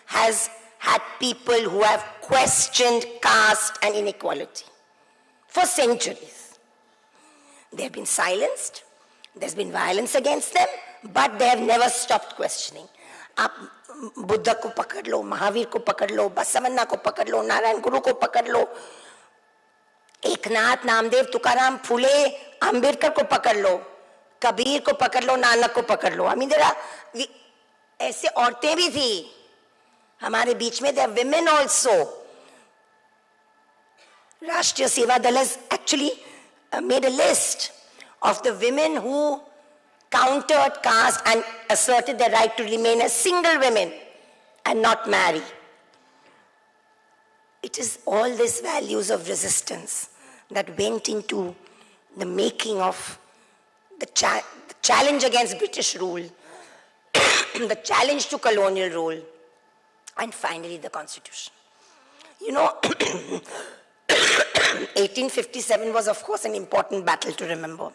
has had people who have questioned caste and inequality. For centuries. They have been silenced. There's been violence against them, but they have never stopped questioning. आप बुद्ध को पकड़ लो, महावीर को पकड़ लो, बसवन्ना को पकड़ लो, नारायण गुरु को पकड़ लो, एकनाथ, नामदेव, तुकाराम, फुले, अंबेडकर को पकड़ लो, कबीर को पकड़ लो, नानक को पकड़ लो. I mean, ऐसे औरतें भी थी हमारे बीच में. There are women also. राष्ट्रीय सेवा दल has actually made a list of the women who countered caste and asserted their right to remain as single women and not marry. It is all these values of resistance that went into the making of the challenge against British rule, the challenge to colonial rule, and finally the Constitution. You know, 1857 was of course an important battle to remember.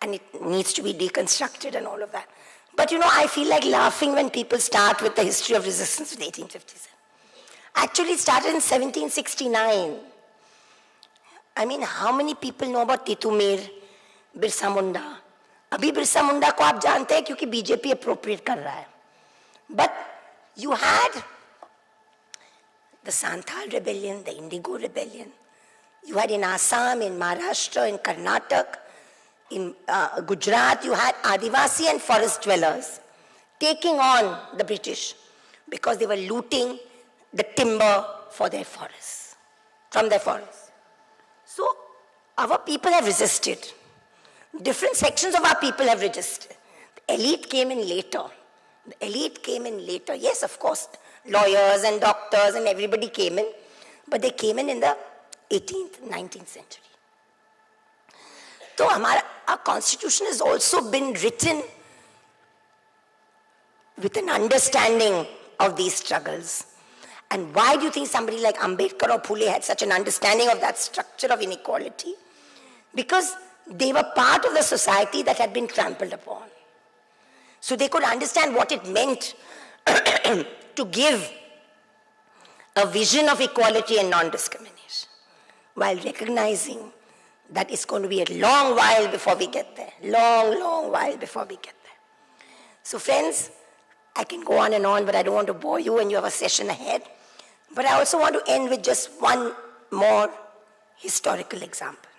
And it needs to be deconstructed and all of that. But you know, I feel like laughing when people start with the history of resistance with 1857. Actually, it started in 1769. I mean, how many people know about Titumir, Birsa Munda? Abhi Birsa Munda ko aap jante hain kyunki BJP appropriate kar raha hai. But you had the Santhal rebellion, the Indigo rebellion. You had in Assam, in Maharashtra, in Karnataka, in Gujarat, you had Adivasi and forest dwellers taking on the British because they were looting the timber for their forests, from their forests. So our people have resisted. Different sections of our people have resisted. The elite came in later. Yes, of course, lawyers and doctors and everybody came in, but they came in the 18th, 19th century. So our constitution has also been written with an understanding of these struggles. And why do you think somebody like Ambedkar or Phule had such an understanding of that structure of inequality? Because they were part of the society that had been trampled upon. So they could understand what it meant to give a vision of equality and non-discrimination, while recognizing that it's going to be a long while before we get there. Long while before we get there. So friends, I can go on and on, but I don't want to bore you and you have a session ahead. But I also want to end with just one more historical example.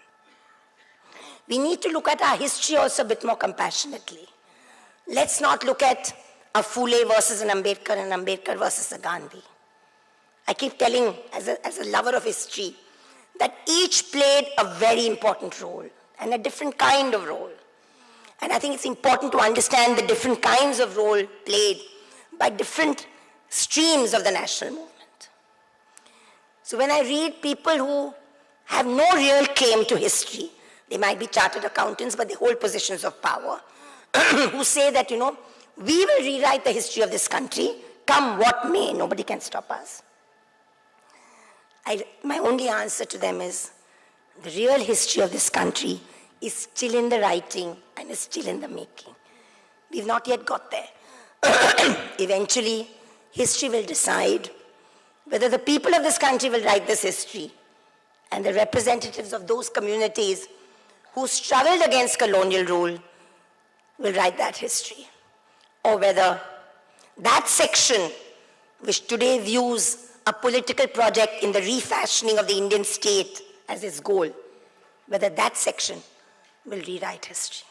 We need to look at our history also a bit more compassionately. Let's not look at a Phule versus an Ambedkar and Ambedkar versus a Gandhi. I keep telling, as a lover of history, that each played a very important role and a different kind of role. And I think it's important to understand the different kinds of role played by different streams of the national movement. So when I read people who have no real claim to history, they might be chartered accountants, but they hold positions of power, who say that, we will rewrite the history of this country, come what may, nobody can stop us. My only answer to them is, the real history of this country is still in the writing and is still in the making. We've not yet got there. Eventually, history will decide whether the people of this country will write this history and the representatives of those communities who struggled against colonial rule will write that history, or whether that section which today views a political project in the refashioning of the Indian state as its goal, whether that section will rewrite history.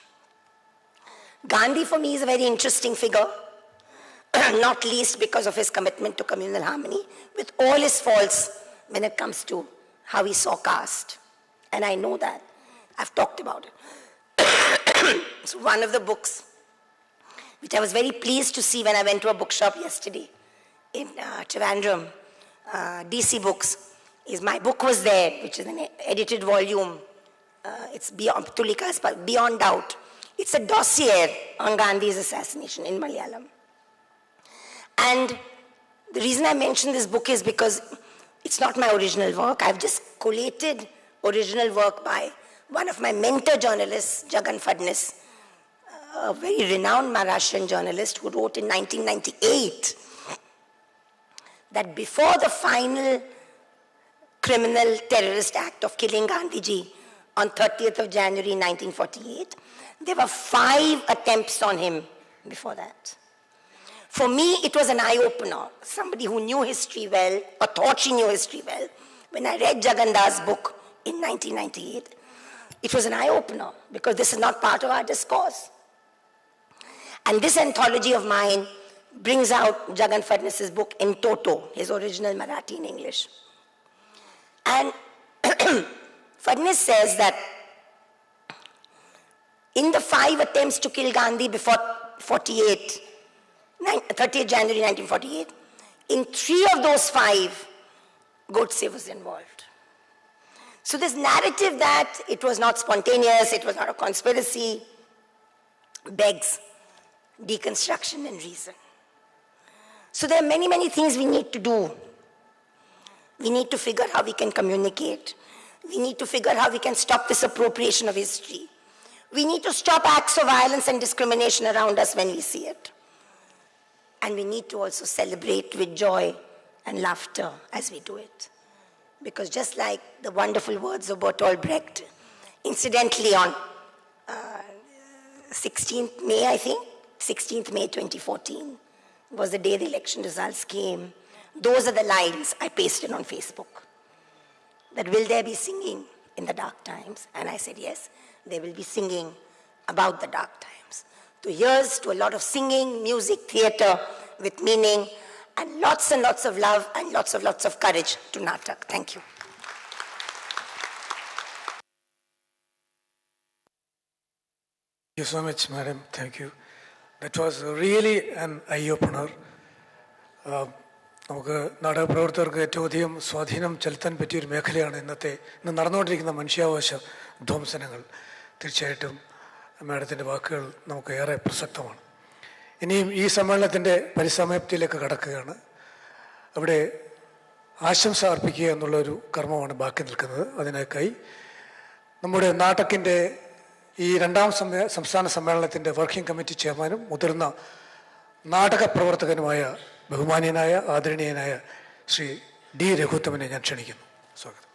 Gandhi for me is a very interesting figure, not least because of his commitment to communal harmony, with all his faults when it comes to how he saw caste. And I know that. I've talked about it. So one of the books, which I was very pleased to see when I went to a bookshop yesterday in Trivandrum, DC Books, is my book was there, which is an edited volume. It's Beyond Tulika's Beyond Doubt. It's a dossier on Gandhi's assassination in Malayalam. And the reason I mention this book is because it's not my original work. I've just collated original work by one of my mentor journalists, Jagan Fadnis, a very renowned Maharashtrian journalist who wrote in 1998 that before the final criminal terrorist act of killing Gandhiji on 30th of January 1948, there were 5 attempts on him before that. For me, it was an eye-opener. Somebody who knew history well, or thought she knew history well, when I read Jaganda's book in 1998, it was an eye-opener, because this is not part of our discourse. And this anthology of mine brings out Jagan Fadnis's book in toto, his original Marathi in English. And Fadnis says that in the 5 attempts to kill Gandhi before 30th January 1948, in 3 of those 5, Godse was involved. So this narrative that it was not spontaneous, it was not a conspiracy, begs deconstruction and reason. So there are many, many things we need to do. We need to figure how we can communicate. We need to figure how we can stop this appropriation of history. We need to stop acts of violence and discrimination around us when we see it. And we need to also celebrate with joy and laughter as we do it. Because just like the wonderful words of Bertolt Brecht, incidentally on 16th May, I think, 16th May 2014 was the day the election results came. Those are the lines I pasted on Facebook. That will there be singing in the dark times? And I said, yes, they will be singing about the dark times. So here's to a lot of singing, music, theater with meaning, and lots of love and lots of courage to Natak. Thank you. Thank you so much, madam. Thank you. That was really an eye-opener. നമുക്ക് നാടകപ്രവർത്തകർക്ക് ഏറ്റവും അധികം സ്വാധീനം ചെലുത്താൻ പറ്റിയൊരു മേഖലയാണ് ഇന്ന് നടന്നുകൊണ്ടിരിക്കുന്ന മനുഷ്യാവകാശ ധ്വംസനങ്ങൾ. തീർച്ചയായിട്ടും മാഡത്തിൻ്റെ വാക്കുകൾ നമുക്ക് ഏറെ പ്രസക്തമാണ്. ഇനിയും ഈ സമ്മേളനത്തിൻ്റെ പരിസമാപ്തിയിലേക്ക് കടക്കുകയാണ്. അവിടെ ആശംസ അർപ്പിക്കുക എന്നുള്ളൊരു കർമ്മമാണ് ബാക്കി നിൽക്കുന്നത്. അതിനായി നമ്മുടെ നാടകിൻ്റെ ഈ രണ്ടാം സംസ്ഥാന സമ്മേളനത്തിൻ്റെ വർക്കിംഗ് കമ്മിറ്റി ചെയർമാനും മുതിർന്ന നാടക പ്രവർത്തകനുമായ ബഹുമാനീയനായ ആദരണീയനായ ശ്രീ ഡി രഘുത്തമനെ ഞാൻ ക്ഷണിക്കുന്നു. സ്വാഗതം.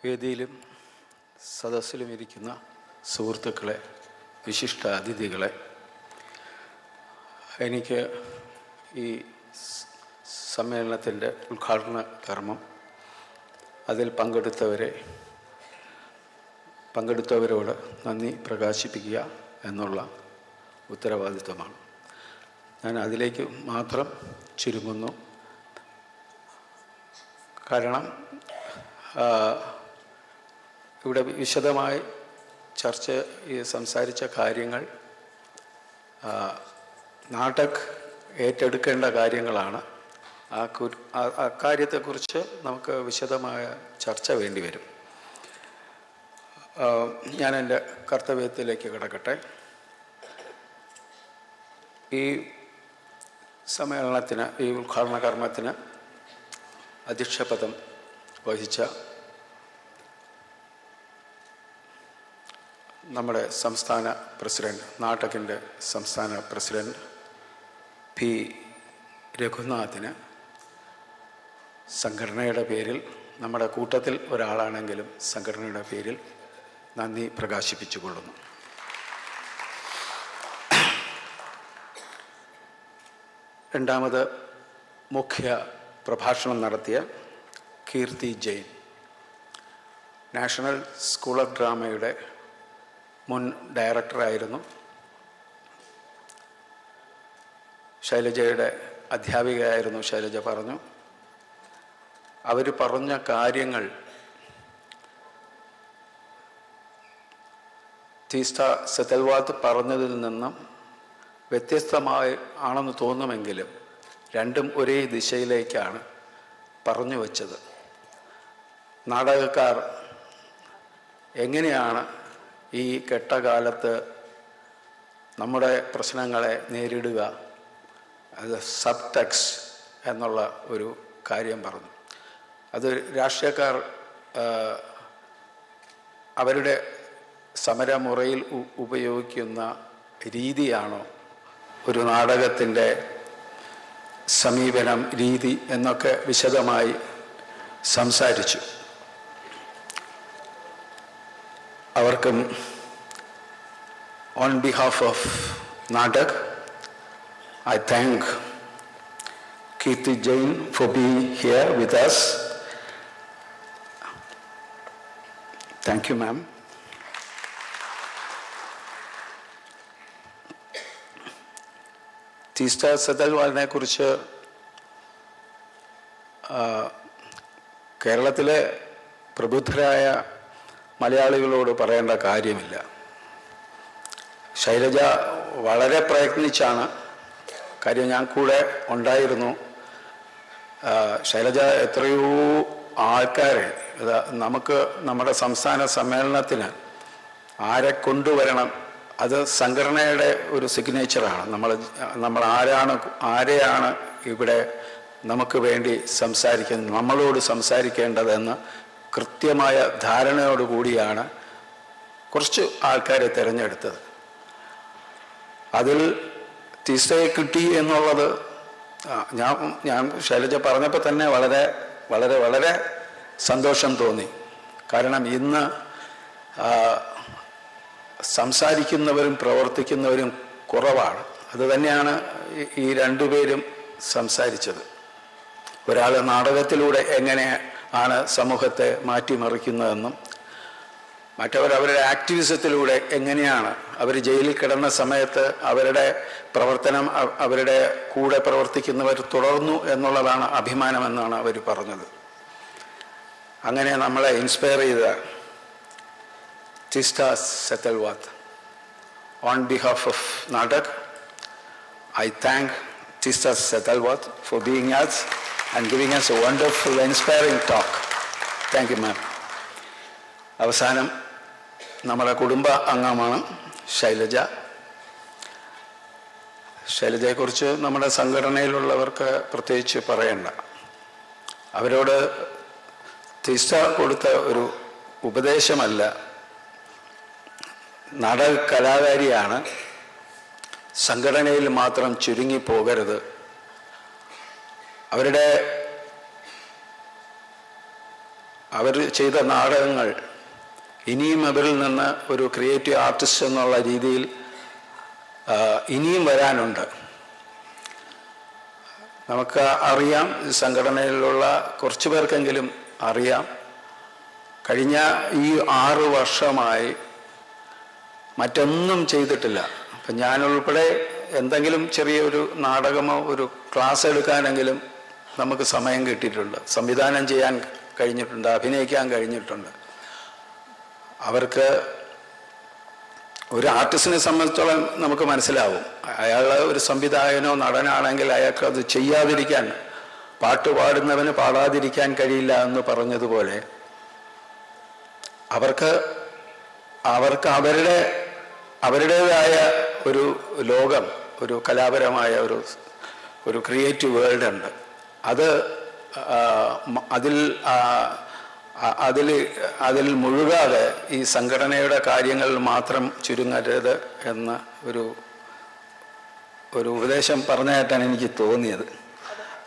വേദിയിലും സദസ്സിലും ഇരിക്കുന്ന സുഹൃത്തുക്കളെ, വിശിഷ്ട അതിഥികളെ, എനിക്ക് ഈ സമ്മേളനത്തിൻ്റെ ഉദ്ഘാടന കർമ്മം, അതിൽ പങ്കെടുത്തവരോട് നന്ദി പ്രകാശിപ്പിക്കുക എന്നുള്ള ഉത്തരവാദിത്വമാണ്. ഞാൻ അതിലേക്ക് മാത്രം ചുരുങ്ങുന്നു. കാരണം ഇവിടെ വിശദമായി സംസാരിച്ച കാര്യങ്ങൾ നാടക് ഏറ്റെടുക്കേണ്ട കാര്യങ്ങളാണ്. അക്കാര്യത്തെക്കുറിച്ച് നമുക്ക് വിശദമായ ചർച്ച വേണ്ടി വരും. ഞാൻ എൻ്റെ കർത്തവ്യത്തിലേക്ക് കിടക്കട്ടെ. ഈ സമ്മേളനത്തിന്, ഈ ഉദ്ഘാടന കർമ്മത്തിന് അധ്യക്ഷപദം വഹിച്ച നമ്മുടെ സംസ്ഥാന പ്രസിഡന്റ്, നാടകിൻ്റെ സംസ്ഥാന പ്രസിഡന്റ് പി രഘുനാഥിന് സംഘടനയുടെ പേരിൽ, നമ്മുടെ കൂട്ടത്തിൽ ഒരാളാണെങ്കിലും സംഘടനയുടെ പേരിൽ നന്ദി പ്രകാശിപ്പിച്ചുകൊള്ളുന്നു. രണ്ടാമത് മുഖ്യ പ്രഭാഷണം നടത്തിയ കീർത്തി ജെയിൻ, നാഷണൽ സ്കൂൾ ഓഫ് ഡ്രാമയുടെ മുൻ ഡയറക്ടറായിരുന്നു. ശൈലജയുടെ അധ്യാപികയായിരുന്നു. ശൈലജ പറഞ്ഞു, അവർ പറഞ്ഞ കാര്യങ്ങൾ തീസ്റ്റ സെതൽവാത്ത് പറഞ്ഞതിൽ നിന്നും വ്യത്യസ്തമായി ആണെന്ന് തോന്നുമെങ്കിലും രണ്ടും ഒരേ ദിശയിലേക്കാണ് പറഞ്ഞു വച്ചത്. നാടകക്കാർ എങ്ങനെയാണ് ഈ കെട്ടകാലത്ത് നമ്മുടെ പ്രശ്നങ്ങളെ നേരിടുക, അത് സബ് ടെക്സ്റ്റ് എന്നുള്ള ഒരു കാര്യം പറഞ്ഞു. അത് രാഷ്ട്രീയക്കാർ അവരുടെ സമരമുറയിൽ ഉപയോഗിക്കുന്ന രീതിയാണോ ഒരു നാടകത്തിൻ്റെ സമീപനം, രീതി എന്നൊക്കെ വിശദമായി സംസാരിച്ചു. അവർക്കും on behalf of Nadak, I thank Kirti Jain for being here with us. Thank you, ma'am. Teesta സെതൽവാലിനെ കുറിച്ച് കേരളത്തിലെ പ്രബുദ്ധരായ മലയാളികളോട് പറയേണ്ട കാര്യമില്ല. ശൈലജ വളരെ പ്രയത്നിച്ചാണ്, കാര്യം ഞാൻ കൂടെ ഉണ്ടായിരുന്നു. ശൈലജ എത്രയോ ആൾക്കാരെ, നമുക്ക് നമ്മുടെ സംസ്ഥാന സമ്മേളനത്തിന് ആരെ കൊണ്ടുവരണം, അത് സംഘടനയുടെ ഒരു സിഗ്നേച്ചറാണ്. നമ്മൾ ആരെയാണ് ഇവിടെ നമുക്ക് വേണ്ടി നമ്മളോട് സംസാരിക്കേണ്ടതെന്ന് കൃത്യമായ ധാരണയോടുകൂടിയാണ് കുറച്ച് ആൾക്കാരെ തിരഞ്ഞെടുത്തത്. അതിൽ തീസ്റ്റയെ കിട്ടി എന്നുള്ളത് ഞാൻ ശൈലജ പറഞ്ഞപ്പോൾ തന്നെ വളരെ വളരെ വളരെ സന്തോഷം തോന്നി. കാരണം ഇന്ന് സംസാരിക്കുന്നവരും പ്രവർത്തിക്കുന്നവരും കുറവാണ്. അതുതന്നെയാണ് ഈ രണ്ടുപേരും സംസാരിച്ചത്. ഒരാൾ നാടകത്തിലൂടെ എങ്ങനെയാണ് സമൂഹത്തെ മാറ്റിമറിക്കുന്നതെന്നും, മറ്റവർ അവരുടെ ആക്ടിവിസത്തിലൂടെ എങ്ങനെയാണ് അവർ ജയിലിൽ കിടന്ന സമയത്ത് അവരുടെ പ്രവർത്തനം, അവരുടെ കൂടെ പ്രവർത്തിക്കുന്നവർ തുടർന്നു എന്നുള്ളതാണ് അഭിമാനമെന്നാണ് അവർ പറഞ്ഞത്. അങ്ങനെ നമ്മളെ ഇൻസ്പയർ ചെയ്ത Tista Setalwat. On behalf of Nadak, I thank Tista Setalwat for being us and giving us a wonderful, inspiring talk. Thank you, ma'am. അവസാനം നമ്മുടെ കുടുംബ അംഗമാണ് ശൈലജ. ശൈലജയെക്കുറിച്ച് നമ്മുടെ സംഘടനയിലുള്ളവർക്ക് പ്രത്യേകിച്ച് പറയണ്ട. അവരോട് തിസ്ത കൊടുത്ത ഒരു ഉപദേശമല്ല, നാടക കലാകാരിയാണ്, സംഘടനയിൽ മാത്രം ചുരുങ്ങി പോകരുത്. അവർ ചെയ്ത നാടകങ്ങൾ ഇനിയും അവരിൽ നിന്ന് ഒരു ക്രിയേറ്റീവ് ആർട്ടിസ്റ്റ് എന്നുള്ള രീതിയിൽ ഇനിയും വരാനുണ്ട്. നമുക്ക് അറിയാം, സംഘടനയിലുള്ള കുറച്ചു പേർക്കെങ്കിലും അറിയാം, കഴിഞ്ഞ ഈ 6 വർഷമായി മറ്റൊന്നും ചെയ്തിട്ടില്ല. അപ്പം ഞാനുൾപ്പെടെ എന്തെങ്കിലും ചെറിയൊരു നാടകമോ ഒരു ക്ലാസ് എടുക്കാനെങ്കിലും നമുക്ക് സമയം കിട്ടിയിട്ടുണ്ട്, സംവിധാനം ചെയ്യാൻ കഴിഞ്ഞിട്ടുണ്ട്, അഭിനയിക്കാൻ കഴിഞ്ഞിട്ടുണ്ട്. അവർക്ക് ഒരു ആർട്ടിസ്റ്റിനെ സംബന്ധിച്ചോളം നമുക്ക് മനസ്സിലാവും, അയാൾ ഒരു സംവിധായകനോ നടനാണെങ്കിൽ അയാൾക്ക് അത് ചെയ്യാതിരിക്കാൻ, പാട്ട് പാടുന്നവന് പാടാതിരിക്കാൻ കഴിയില്ല എന്ന് പറഞ്ഞതുപോലെ അവർക്ക് അവരുടേതായ ഒരു ലോകം, ഒരു കലാപരമായ ഒരു ക്രിയേറ്റീവ് വേൾഡ് ഉണ്ട്. അതിൽ മുഴുകാതെ ഈ സംഘടനയുടെ കാര്യങ്ങളിൽ മാത്രം ചുരുങ്ങരുത് എന്ന ഒരു ഉപദേശം പറഞ്ഞായിട്ടാണ് എനിക്ക് തോന്നിയത്.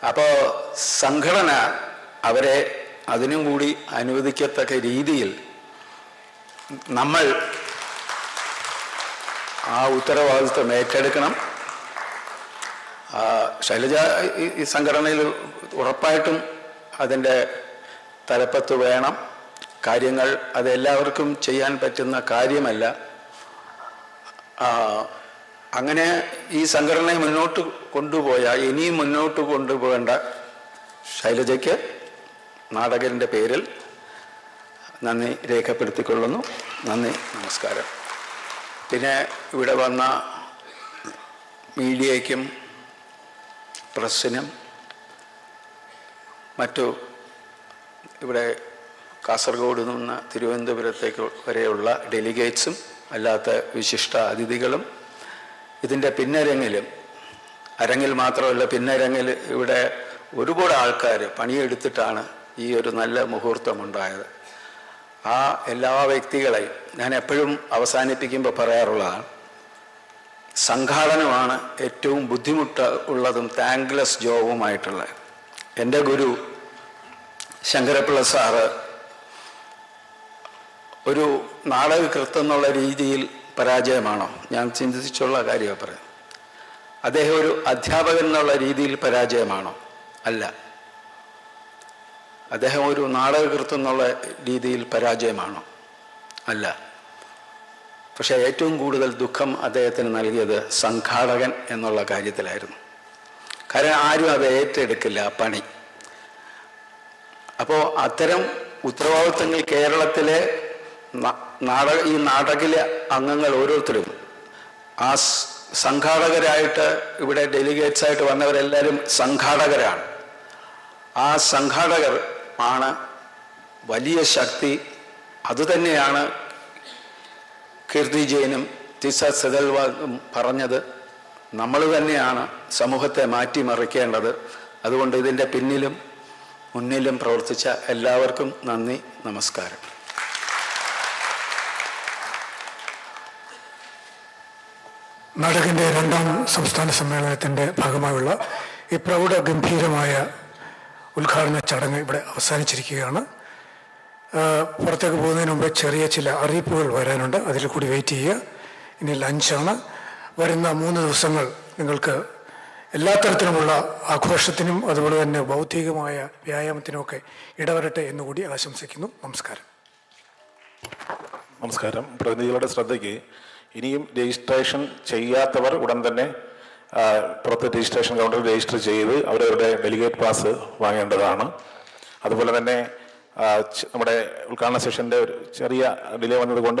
അപ്പോൾ സംഘടന അവരെ അതിനും കൂടി അനുവദിക്കത്തക്ക രീതിയിൽ നമ്മൾ ആ ഉത്തരവാദിത്വം ഏറ്റെടുക്കണം. ശൈലജ ഈ സംഘടനയിൽ ഉറപ്പായിട്ടും അതിൻ്റെ തലപ്പത്ത് വേണം. കാര്യങ്ങൾ അതെല്ലാവർക്കും ചെയ്യാൻ പറ്റുന്ന കാര്യമല്ല. അങ്ങനെ ഈ സംഘടനയെ മുന്നോട്ട് കൊണ്ടുപോയാൽ ഇനിയും മുന്നോട്ട് കൊണ്ടുപോകേണ്ട ശൈലജയ്ക്ക് നാടകൻ്റെ പേരിൽ നന്ദി രേഖപ്പെടുത്തിക്കൊള്ളുന്നു. നന്ദി, നമസ്കാരം. പിന്നെ ഇവിടെ വന്ന മീഡിയയ്ക്കും പ്രസ്സിനും മറ്റു ഇവിടെ കാസർഗോഡ് നിന്ന് തിരുവനന്തപുരത്തേക്ക് വരെയുള്ള ഡെലിഗേറ്റ്സും അല്ലാത്ത വിശിഷ്ട അതിഥികളും ഇതിൻ്റെ പിന്നരങ്ങിലും, അരങ്ങിൽ മാത്രമല്ല പിന്നരങ്ങിൽ ഇവിടെ ഒരുപാട് ആൾക്കാർ പണിയെടുത്തിട്ടാണ് ഈ ഒരു നല്ല മുഹൂർത്തമുണ്ടായത്. ആ എല്ലാ വ്യക്തികളെയും ഞാൻ എപ്പോഴും അവസാനിപ്പിക്കുമ്പോൾ പറയാറുള്ളതാണ്, സംഘാടനമാണ് ഏറ്റവും ബുദ്ധിമുട്ട് ഉള്ളതും താങ്ക്ലെസ് ജോബുമായിട്ടുള്ളത്. എൻ്റെ ഗുരു ശങ്കരപ്പിള്ള സാറ് ഒരു നാടകകൃത്ത് എന്നുള്ള രീതിയിൽ പരാജയമാണോ? ഞാൻ ചിന്തിച്ചുള്ള കാര്യമാണ് പറയാം. അദ്ദേഹം ഒരു അധ്യാപകൻ എന്നുള്ള രീതിയിൽ പരാജയമാണോ? അല്ല. അദ്ദേഹം ഒരു നാടകകൃത്ത് എന്നുള്ള രീതിയിൽ പരാജയമാണോ? അല്ല. പക്ഷേ ഏറ്റവും കൂടുതൽ ദുഃഖം അദ്ദേഹത്തിന് നൽകിയത് സംഘാടകൻ എന്നുള്ള കാര്യത്തിലായിരുന്നു. കാരണം ആരും അത് ഏറ്റെടുക്കില്ല ആ പണി. അപ്പോൾ അത്തരം ഉത്തരവാദിത്തങ്ങൾ കേരളത്തിലെ ഈ നാടകിലെ അംഗങ്ങൾ ഓരോരുത്തരും ആ സംഘാടകരായിട്ട് ഇവിടെ ഡെലിഗേറ്റ്സ് ആയിട്ട് വന്നവരെല്ലാവരും സംഘാടകരാണ്. ആ സംഘാടകർ ആണ് വലിയ ശക്തി. അതുതന്നെയാണ് കീർത്തി ജെയിനും തിസ സെതൽവാദും പറഞ്ഞത്. നമ്മൾ തന്നെയാണ് സമൂഹത്തെ മാറ്റിമറിക്കേണ്ടത്. അതുകൊണ്ട് ഇതിൻ്റെ പിന്നിലും മുന്നിലും പ്രവർത്തിച്ച എല്ലാവർക്കും നന്ദി, നമസ്കാരം. നാടകിൻ്റെ 2ാം സംസ്ഥാന സമ്മേളനത്തിൻ്റെ ഭാഗമായുള്ള ഈ പ്രൗഢഗംഭീരമായ ഉദ്ഘാടന ചടങ്ങ് ഇവിടെ അവസാനിച്ചിരിക്കുകയാണ്. പുറത്തേക്ക് പോകുന്നതിന് മുമ്പ് ചെറിയ ചില അറിയിപ്പുകൾ വരാനുണ്ട്, അതിൽ കൂടി വെയിറ്റ് ചെയ്യുക. ഇനി ലഞ്ചാണ്. വരുന്ന 3 ദിവസങ്ങൾ നിങ്ങൾക്ക് എല്ലാ തരത്തിലുമുള്ള ആഘോഷത്തിനും അതുപോലെ തന്നെ ബൗദ്ധികമായ വ്യായാമത്തിനുമൊക്കെ ഇടവരട്ടെ എന്നുകൂടി ആശംസിക്കുന്നു. നമസ്കാരം. നമസ്കാരം. പ്രതിനിധികളുടെ ശ്രദ്ധയ്ക്ക് ഇനിയും രജിസ്ട്രേഷൻ ചെയ്യാത്തവർ ഉടൻ തന്നെ പുറത്ത് രജിസ്ട്രേഷൻ കൗണ്ടറിൽ രജിസ്റ്റർ ചെയ്ത് അവരവരുടെ ഡെലിഗേറ്റ് പാസ് വാങ്ങേണ്ടതാണ്. അതുപോലെ തന്നെ നമ്മുടെ ഉദ്ഘാടന സെഷൻ്റെ ഒരു ചെറിയ ഡിലേ വന്നതുകൊണ്ട്